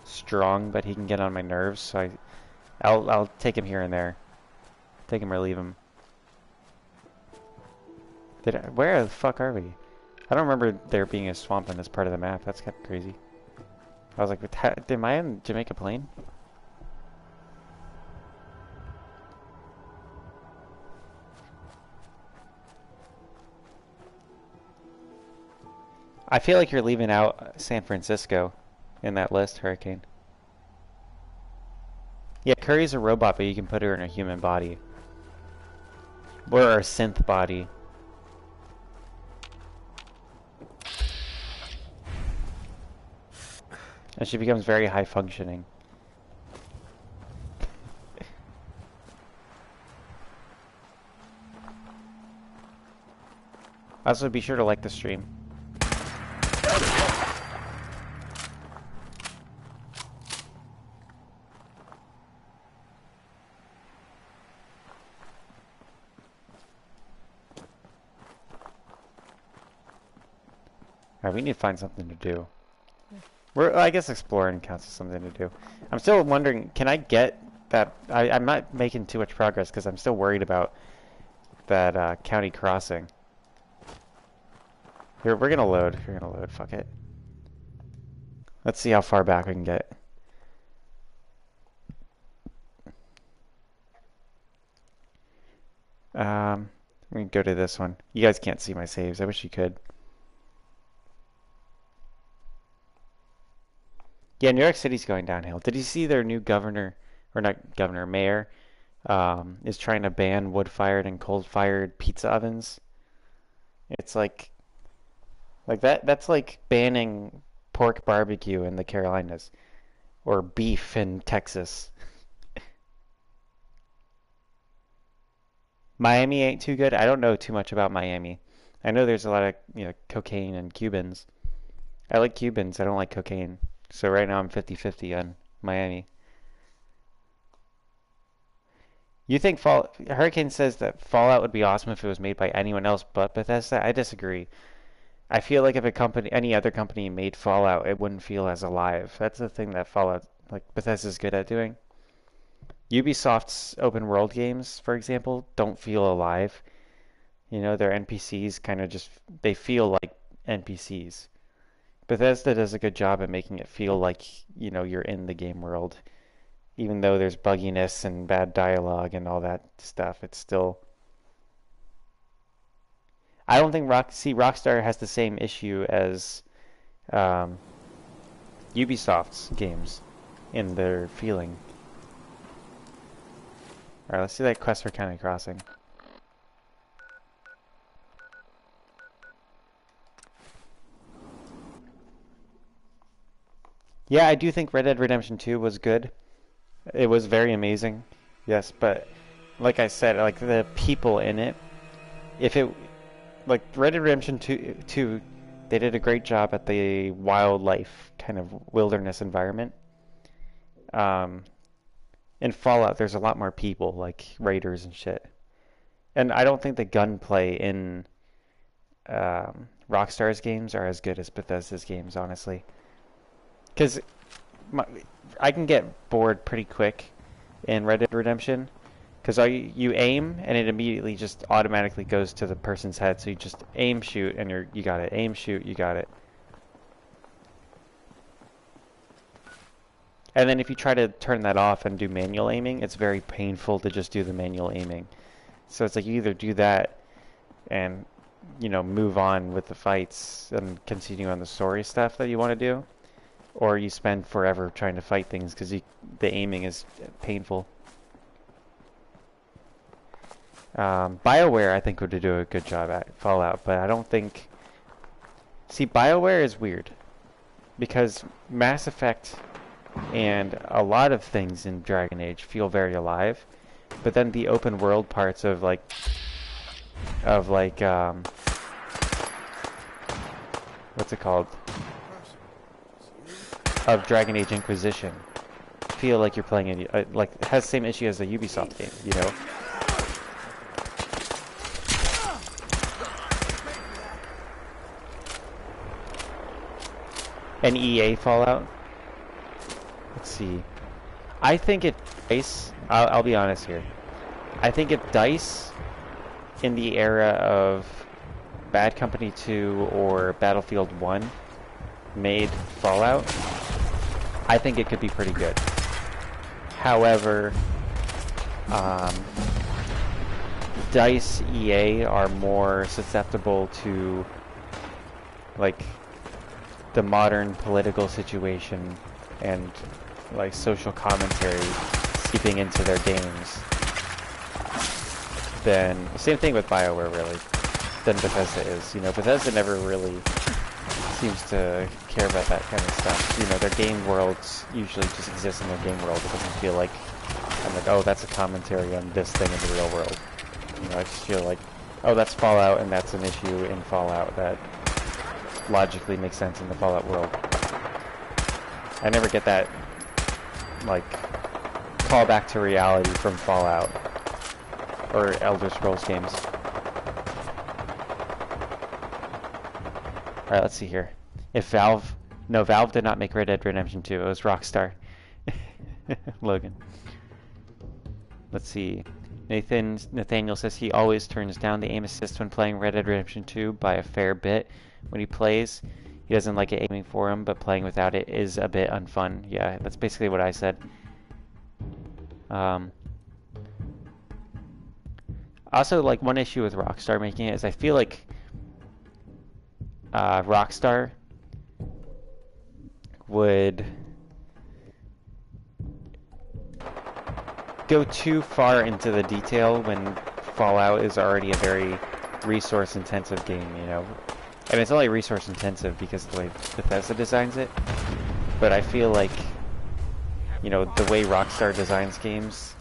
Strong, but he can get on my nerves, so I'll take him here and there. Take him or leave him. Where the fuck are we? I don't remember there being a swamp in this part of the map. That's kind of crazy. I was like, am I in Jamaica Plain? I feel like you're leaving out San Francisco in that list, Hurricane. Yeah, Curry's a robot, but you can put her in a human body. Or a synth body. And she becomes very high functioning. Also, be sure to like the stream. Alright, we need to find something to do. I guess exploring counts as something to do. I'm still wondering, can I get that? I'm not making too much progress because I'm still worried about that county crossing. Here, we're gonna load. We're gonna load. Fuck it. Let's see how far back we can get. We can go to this one. You guys can't see my saves. I wish you could. Yeah, New York City's going downhill. Did you see their new governor, or not governor, mayor, is trying to ban wood-fired and coal-fired pizza ovens? It's like that's like banning pork barbecue in the Carolinas, or beef in Texas. Miami ain't too good. I don't know too much about Miami. I know there's a lot of, you know, cocaine and Cubans. I like Cubans. I don't like cocaine. So right now I'm 50-50 on Miami. You think Hurricane says that Fallout would be awesome if it was made by anyone else but Bethesda? I disagree. I feel like if any other company made Fallout, it wouldn't feel as alive. That's the thing that Fallout, like Bethesda's good at doing. Ubisoft's open world games, for example, don't feel alive. You know, their NPCs kind of just, they feel like NPCs. Bethesda does a good job at making it feel like, you know, you're in the game world. Even though there's bugginess and bad dialogue and all that stuff, it's still... I don't think Rockstar has the same issue as Ubisoft's games in their feeling. Alright, let's do that quest for County Crossing. Yeah, I do think Red Dead Redemption 2 was good. It was very amazing. Yes, but like I said, like the people in it, if it like Red Dead Redemption 2, they did a great job at the wildlife kind of wilderness environment. In Fallout, there's a lot more people, like raiders and shit. And I don't think the gunplay in Rockstar's games are as good as Bethesda's games, honestly. Because I can get bored pretty quick in Red Dead Redemption. Because you aim, and it immediately just automatically goes to the person's head. So you just aim, shoot, and you got it. Aim, shoot, you got it. And then if you try to turn that off and do manual aiming, it's very painful to just do the manual aiming. So it's like you either do that and, you know, move on with the fights and continue on the story stuff that you want to do, or you spend forever trying to fight things because the aiming is painful. BioWare, I think, would do a good job at Fallout, but I don't think... See, BioWare is weird, because Mass Effect and a lot of things in Dragon Age feel very alive, but then the open world parts of what's it called? Of Dragon Age Inquisition feel like you're playing like it has the same issue as the Ubisoft game, you know? An EA Fallout? Let's see. I think it DICE, I'll be honest here. I think if DICE in the era of Bad Company 2 or Battlefield 1 made Fallout, I think it could be pretty good. However, DICE EA are more susceptible to like the modern political situation and like social commentary seeping into their games. Then same thing with BioWare, really, than Bethesda is. You know, Bethesda never really seems to care about that kind of stuff. You know, their game worlds usually just exist in their game world. It doesn't feel like I'm like, oh, that's a commentary on this thing in the real world. You know, I just feel like, oh, that's Fallout, and that's an issue in Fallout that logically makes sense in the Fallout world. I never get that, like, call back to reality from Fallout or Elder Scrolls games. Alright, let's see here. If Valve... No, Valve did not make Red Dead Redemption 2. It was Rockstar. Logan. Let's see. Nathaniel says he always turns down the aim assist when playing Red Dead Redemption 2 by a fair bit. When he plays, he doesn't like it aiming for him, but playing without it is a bit unfun. Yeah, that's basically what I said. Also, like, one issue with Rockstar making it is I feel like Rockstar would go too far into the detail when Fallout is already a very resource-intensive game, you know? I mean, it's only resource-intensive because of the way Bethesda designs it, but I feel like, you know, the way Rockstar designs games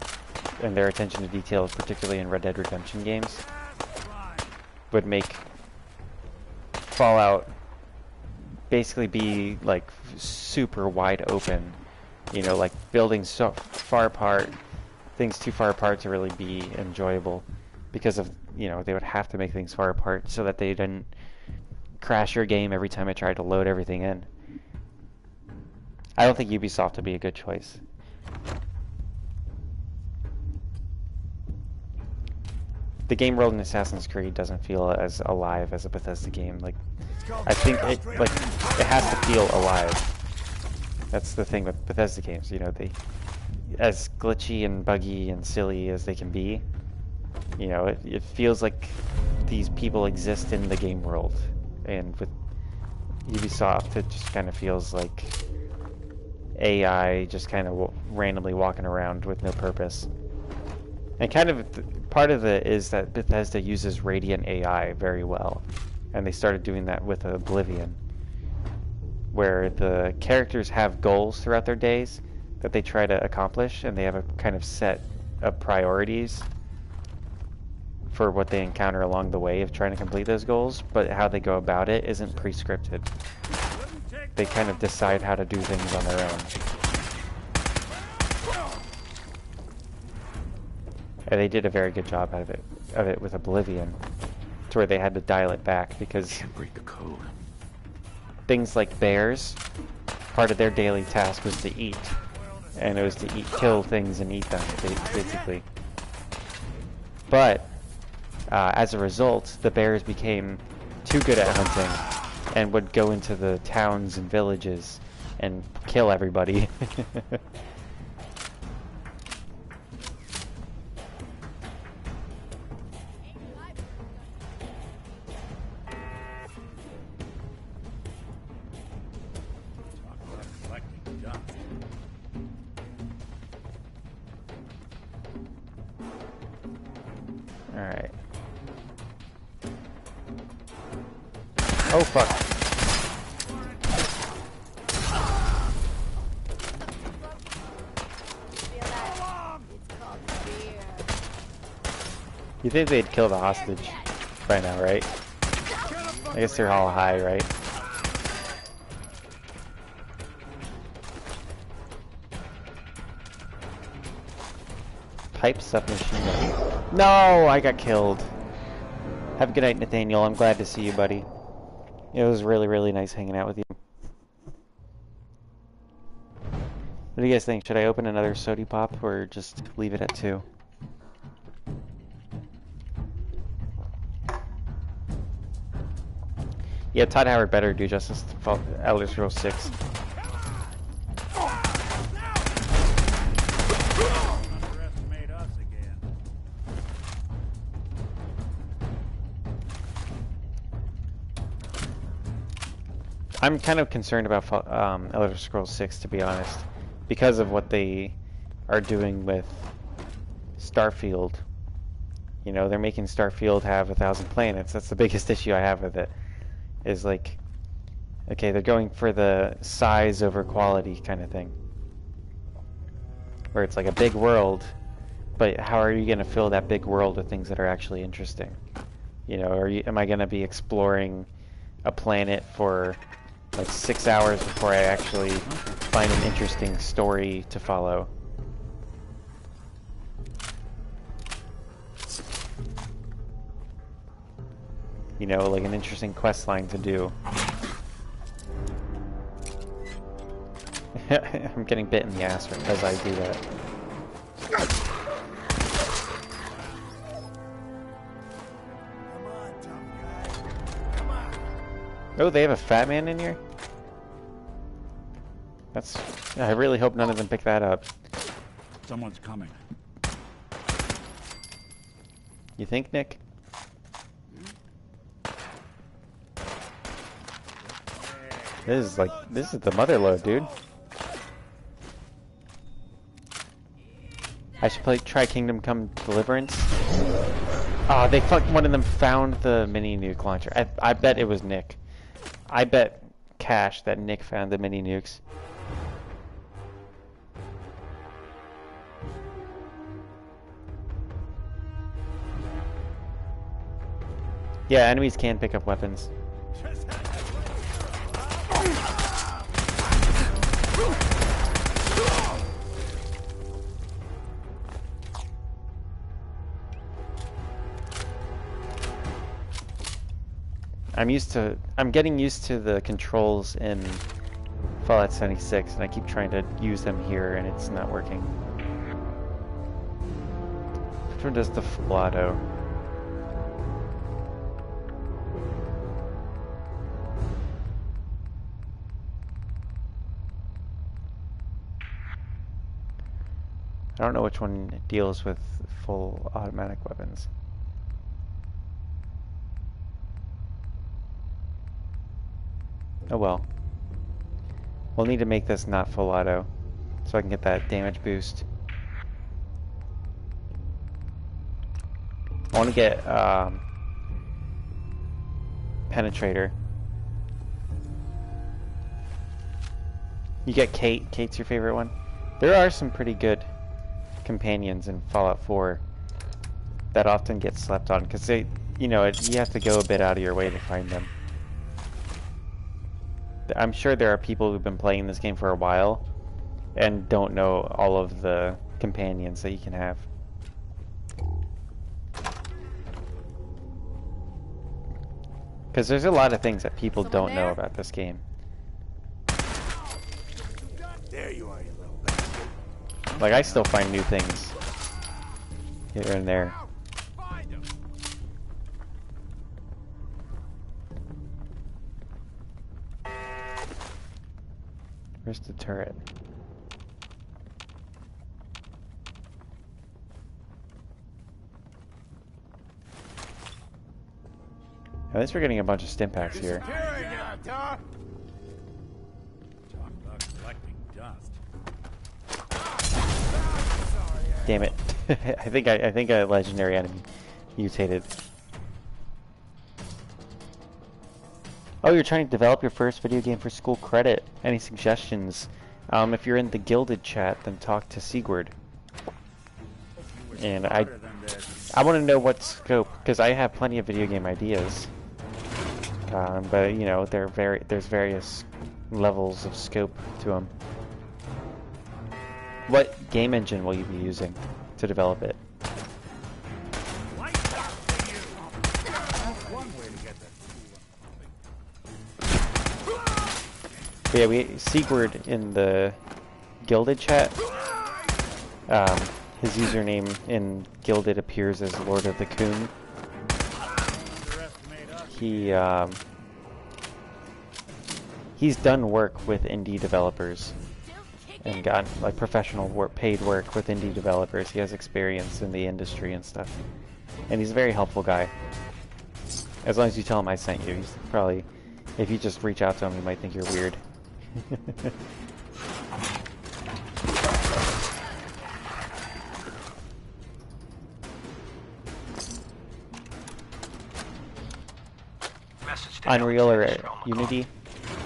and their attention to detail, particularly in Red Dead Redemption games, would make Fallout basically be, like, super wide open, you know, like buildings so far apart things too far apart to really be enjoyable, because of, you know, they would have to make things far apart so that they didn't crash your game every time I tried to load everything in. I don't think Ubisoft would be a good choice. The game world in Assassin's Creed doesn't feel as alive as a Bethesda game. Like, I think it has to feel alive. That's the thing with Bethesda games, you know, they, as glitchy and buggy and silly as they can be, you know, it feels like these people exist in the game world. And with Ubisoft, it just kind of feels like AI just kind of randomly walking around with no purpose. And kind of part of it is that Bethesda uses Radiant AI very well, and they started doing that with Oblivion, where the characters have goals throughout their days that they try to accomplish, and they have a kind of set of priorities for what they encounter along the way of trying to complete those goals, but how they go about it isn't pre-scripted. They kind of decide how to do things on their own. And they did a very good job out of it with Oblivion, to where they had to dial it back because can't break the code. Things like bears, part of their daily task was to eat, and it was to kill things and eat them, basically. But as a result, the bears became too good at hunting and would go into the towns and villages and kill everybody. Alright. Oh fuck. You think they'd kill the hostage by now, right? I guess they're all high, right? Pipe submachine gun. No, I got killed. Have a good night, Nathaniel. I'm glad to see you, buddy. It was really, really nice hanging out with you. What do you guys think? Should I open another Sody Pop or just leave it at 2? Yeah, Todd Howard better do justice to Elder Scrolls 6. I'm kind of concerned about Elder Scrolls 6, to be honest, because of what they are doing with Starfield. You know, they're making Starfield have 1,000 planets. That's the biggest issue I have with it. Is like, okay, they're going for the size over quality kind of thing, where it's like a big world, but how are you going to fill that big world with things that are actually interesting? You know, am I going to be exploring a planet for like 6 hours before I actually find an interesting story to follow? You know, like an interesting quest line to do. I'm getting bit in the ass as I do that. Oh, they have a fat man in here? That's... I really hope none of them pick that up. Someone's coming. You think, Nick? This is the mother load, dude. I should try Kingdom Come Deliverance. Oh, one of them found the mini nuke launcher. I bet it was Nick. I bet cash that Nick found the mini nukes. Yeah, enemies can pick up weapons. I'm getting used to the controls in Fallout 76, and I keep trying to use them here, and it's not working. Which one does the full auto? I don't know which one deals with full automatic weapons. Oh well. We'll need to make this not full auto, so I can get that damage boost. I want to get Penetrator. You get Kate. Kate's your favorite one? There are some pretty good companions in Fallout 4 that often get slept on because they, you know, you have to go a bit out of your way to find them. I'm sure there are people who've been playing this game for a while and don't know all of the companions that you can have. Because there's a lot of things that people don't know about this game. There you are, you little bastard. Like, I still find new things here and there. Where's the turret? At least we're getting a bunch of stim packs here. Talk about collecting dust. Damn it! I think a legendary enemy mutated. Oh, you're trying to develop your first video game for school credit. Any suggestions? If you're in the Gilded chat, then talk to Sigurd. And I want to know what scope, because I have plenty of video game ideas. But you know, there's various levels of scope to them. What game engine will you be using to develop it? But yeah, Sigurd in the Gilded chat. His username in Gilded appears as Lord of the Coon. He's done work with indie developers and got like professional work, paid work with indie developers. He has experience in the industry and stuff, and he's a very helpful guy. As long as you tell him I sent you, he's probably, if you just reach out to him, he might think you're weird. Unreal or Unity?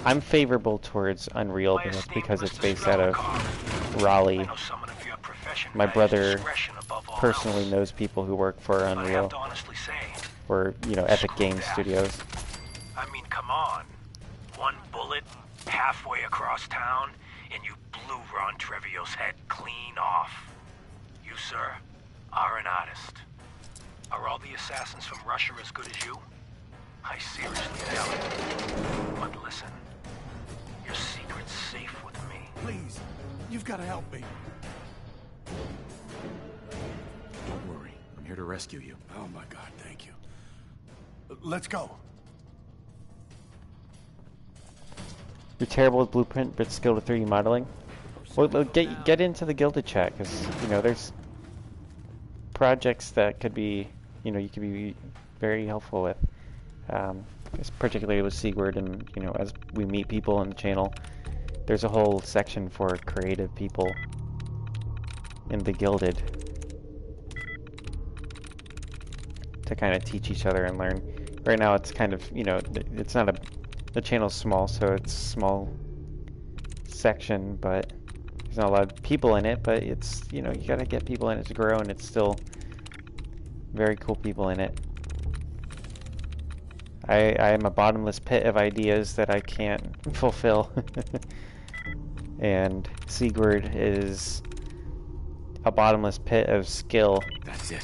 I'm favorable towards Unreal because it's based out of Raleigh. My brother personally knows people who work for Unreal, or, you know, Epic Games Studios. I mean, come on. One bullet, halfway across town, and you blew Ron Treviot's head clean off. You, sir, are an artist. Are all the assassins from Russia as good as you? I seriously doubt it. But listen, your secret's safe with me. Please, you've got to help me. Don't worry, I'm here to rescue you. Oh my God, thank you. Let's go. You're terrible with Blueprint, but skilled with 3D modeling. Well, get into the Gilded chat, because, you know, there's projects that could be, you know, you could be very helpful with. Particularly with Sigurd, and, you know, as we meet people on the channel, there's a whole section for creative people in the Gilded to kind of teach each other and learn. Right now it's kind of, you know, it's not the channel's small, so it's a small section, but there's not a lot of people in it, but it's, you know, you gotta get people in it to grow, and it's still very cool people in it. I am a bottomless pit of ideas that I can't fulfill. And Sigurd is a bottomless pit of skill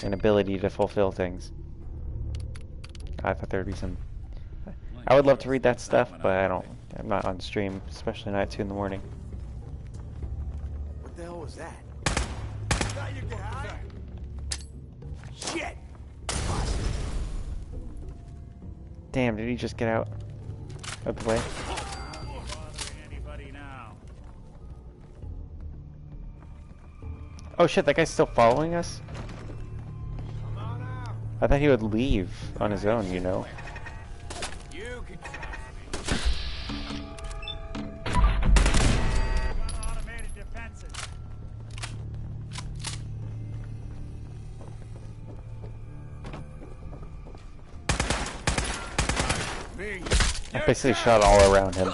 and ability to fulfill things. I thought there would be some... I would love to read that stuff, but I'm not on stream, especially not at 2 in the morning. What the hell was that? Got your guy? Shit! Damn, did he just get out of the way? Oh shit, that guy's still following us? I thought he would leave on his own, you know? You can Automated defenses. I basically shot all around him.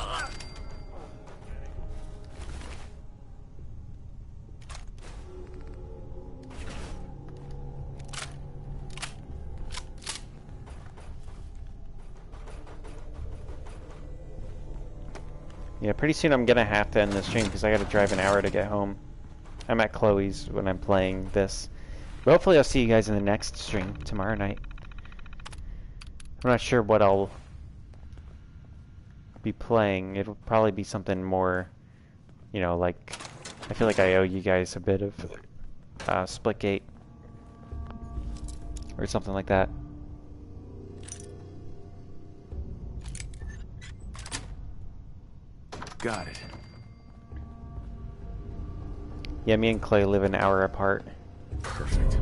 Yeah, pretty soon I'm gonna have to end the stream because I gotta drive an hour to get home. I'm at Chloe's when I'm playing this. But hopefully I'll see you guys in the next stream tomorrow night. I'm not sure what I'll be playing. It'll probably be something more, you know, like, I feel like I owe you guys a bit of Splitgate or something like that. Got it. Yeah, me and Clay live an hour apart. Perfect.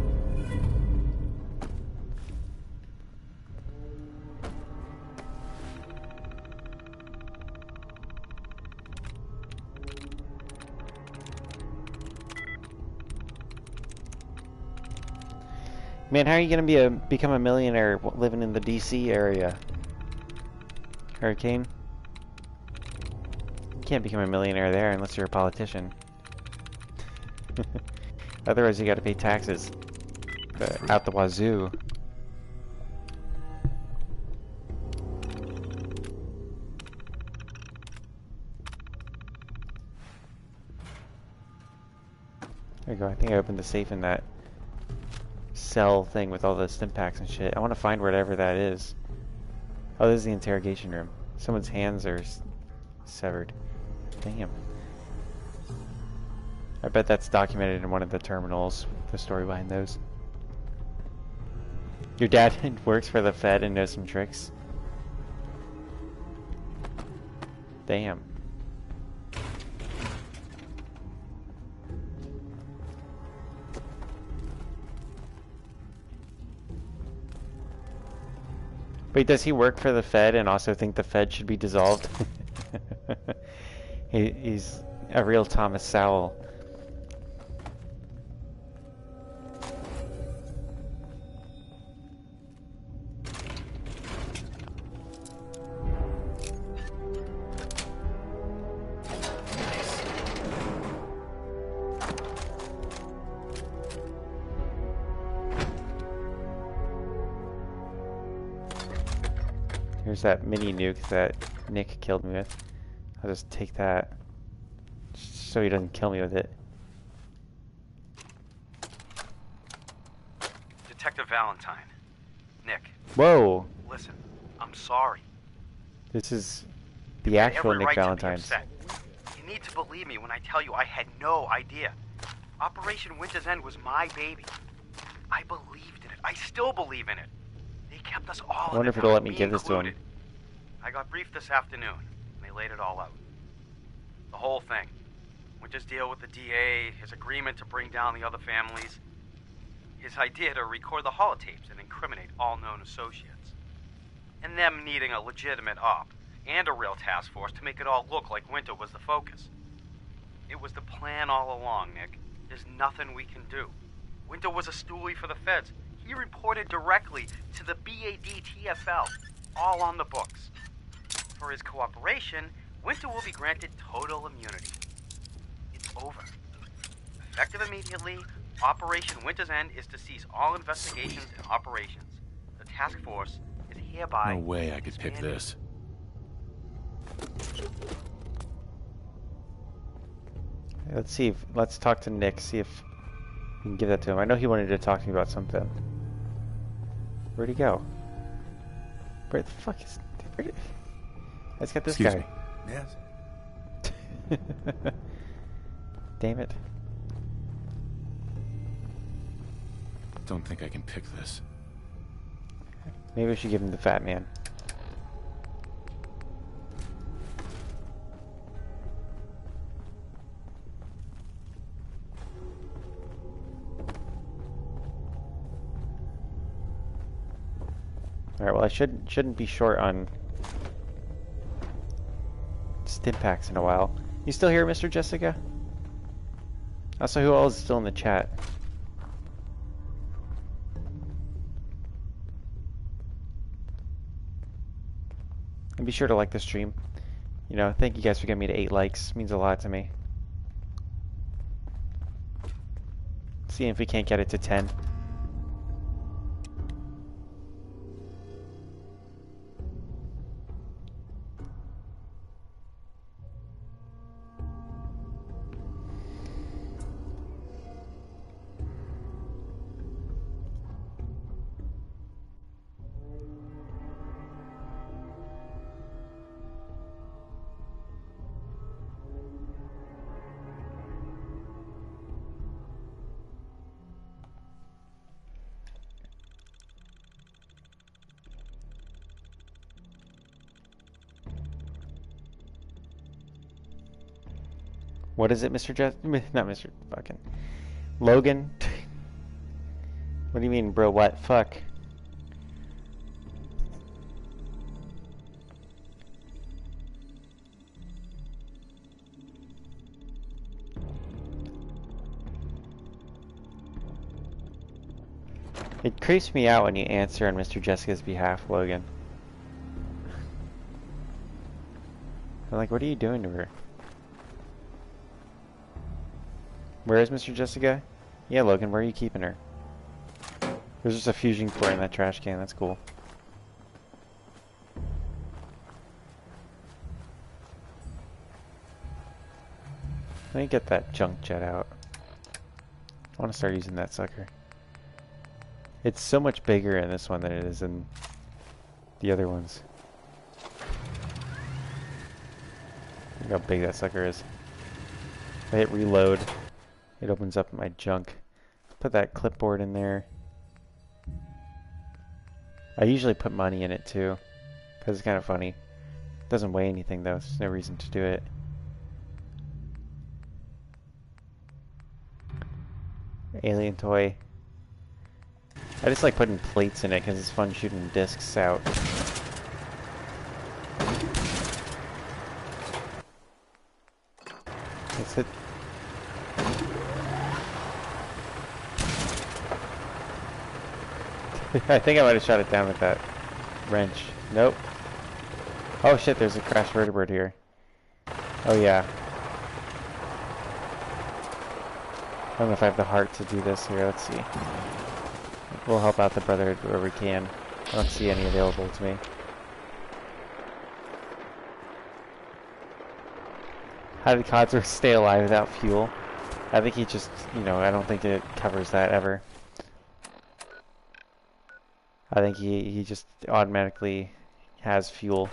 Man, how are you gonna become a millionaire living in the DC area? Hurricane? You can't become a millionaire there unless you're a politician. Otherwise you gotta pay taxes out the wazoo. There you go, I think I opened the safe in that cell thing with all the stim packs and shit. I want to find whatever that is. Oh, this is the interrogation room. Someone's hands are severed. Damn. I bet that's documented in one of the terminals, the story behind those. Your dad works for the Fed and knows some tricks. Damn. Wait, does he work for the Fed and also think the Fed should be dissolved? He's a real Thomas Sowell. Here's that mini nuke that Nick killed me with. I'll just take that so he doesn't kill me with it. Detective Valentine. Nick. Whoa! Listen, I'm sorry. This is the actual Every Nick right to be Valentine. upset. You need to believe me when I tell you I had no idea. Operation Winter's End was my baby. I believed in it. I still believe in it. They kept us all I wonder if it'll let me give this to him. I got briefed this afternoon, and they laid it all out. The whole thing. Winter's deal with the DA, his agreement to bring down the other families, his idea to record the holotapes and incriminate all known associates, and them needing a legitimate op and a real task force to make it all look like Winter was the focus. It was the plan all along, Nick. There's nothing we can do. Winter was a stoolie for the feds. He reported directly to the BAD-TFL, all on the books. For his cooperation, Winter will be granted total immunity. It's over. Effective immediately, Operation Winter's End is to cease all investigations and operations. The task force is hereby... No way I could pick this. Let's talk to Nick, see if we can give that to him. I know he wanted to talk to me about something. Where'd he go? Where the fuck is... Let's get this Excuse guy. me. Yes? Damn it. Don't think I can pick this. Maybe we should give him the fat man. Alright, well I shouldn't be short on stim packs in a while. You still here, Mr. Jessica? Also, who else is still in the chat? And be sure to like the stream. You know, thank you guys for getting me to 8 likes. It means a lot to me. See if we can't get it to 10. What is it, Mr. Not Mr. fucking Logan? What do you mean, bro? What? Fuck. It creeps me out when you answer on Mr. Jessica's behalf, Logan. I'm like, what are you doing to her? Where is Mr. Jessica? Yeah, Logan, where are you keeping her? There's just a fusion core in that trash can, that's cool. Let me get that junk jet out. I want to start using that sucker. It's so much bigger in this one than it is in the other ones. Look how big that sucker is. If I hit reload, it opens up my junk. Put that clipboard in there. I usually put money in it too, because it's kind of funny. It doesn't weigh anything though, so there's no reason to do it. Alien toy. I just like putting plates in it because it's fun shooting discs out. That's it. I think I might have shot it down with that wrench. Nope. Oh shit, there's a crashed vertebrate here. Oh yeah. I don't know if I have the heart to do this here. Let's see. We'll help out the Brotherhood where we can. I don't see any available to me. How did Codsworth stay alive without fuel? I think he just, you know, I don't think it covers that ever. I think he just automatically has fuel.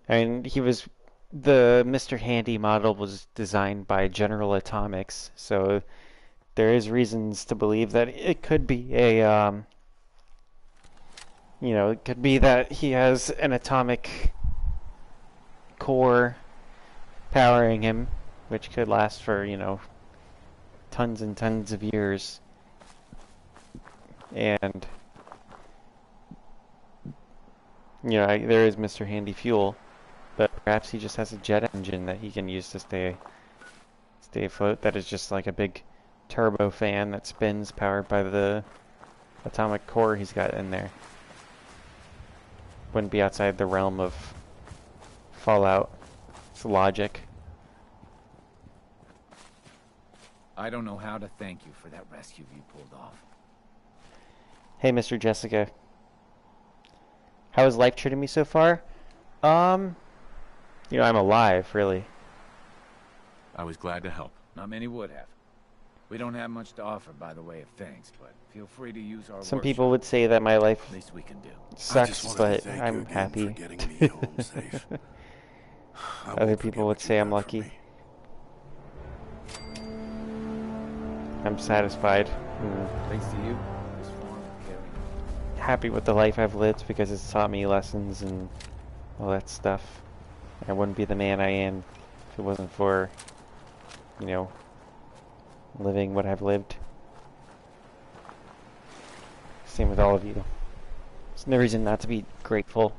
And the Mr. Handy model was designed by General Atomics, so there is reasons to believe that it could be a, you know, it could be that he has an atomic core powering him, which could last for, you know, tons and tons of years. And, you know, there is Mr. Handy fuel. But perhaps he just has a jet engine that he can use to stay afloat. That is just like a big turbo fan that spins, powered by the atomic core he's got in there. Wouldn't be outside the realm of Fallout. It's logic. I don't know how to thank you for that rescue you pulled off. Hey, Mr. Jessica. How is life treating me so far? You know, I'm alive, really. I was glad to help. Not many would have. We don't have much to offer by the way of thanks, but feel free to use our Some workshop. people would say that my life Least we can do. sucks, but I'm happy. Other people would say I'm lucky. I'm satisfied. Thanks to you, this farm will carry on. Happy with the life I've lived because it's taught me lessons and all that stuff. I wouldn't be the man I am if it wasn't for, you know, living what I've lived. Same with all of you. There's no reason not to be grateful.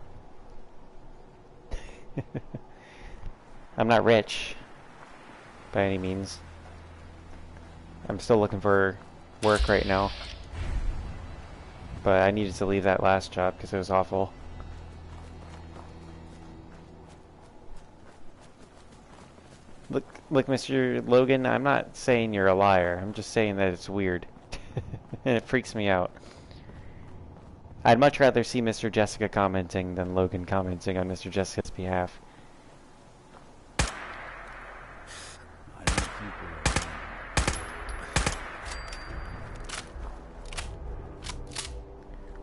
I'm not rich by any means. I'm still looking for work right now. But I needed to leave that last job because it was awful. Look, Mr. Logan, I'm not saying you're a liar. I'm just saying that it's weird. And it freaks me out. I'd much rather see Mr. Jessica commenting than Logan commenting on Mr. Jessica's behalf.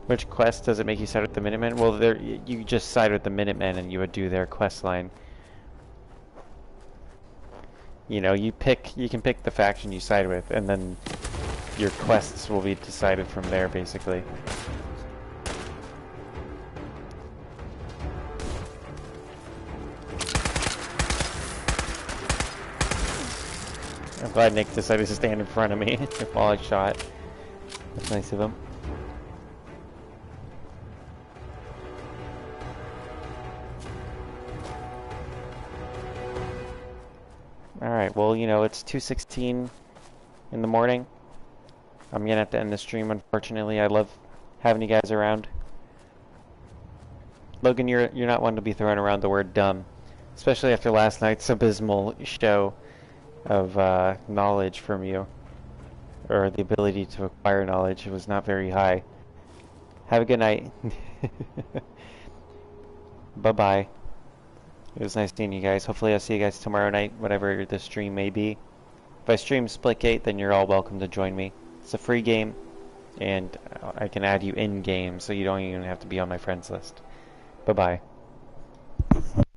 Which quest does it make you side with the Minutemen? Well, you just side with the Minutemen and you would do their quest line. You know, you can pick the faction you side with, and then your quests will be decided from there, basically. I'm glad Nick decided to stand in front of me while I shot. That's nice of him. Alright, well, you know, it's 2:16 in the morning. I'm gonna have to end the stream, unfortunately. I love having you guys around. Logan, you're not one to be throwing around the word dumb. Especially after last night's abysmal show of knowledge from you. Or the ability to acquire knowledge. It was not very high. Have a good night. Bye-bye. It was nice seeing you guys. Hopefully I'll see you guys tomorrow night, whatever the stream may be. If I stream Splitgate, then you're all welcome to join me. It's a free game, and I can add you in-game, so you don't even have to be on my friends list. Bye-bye.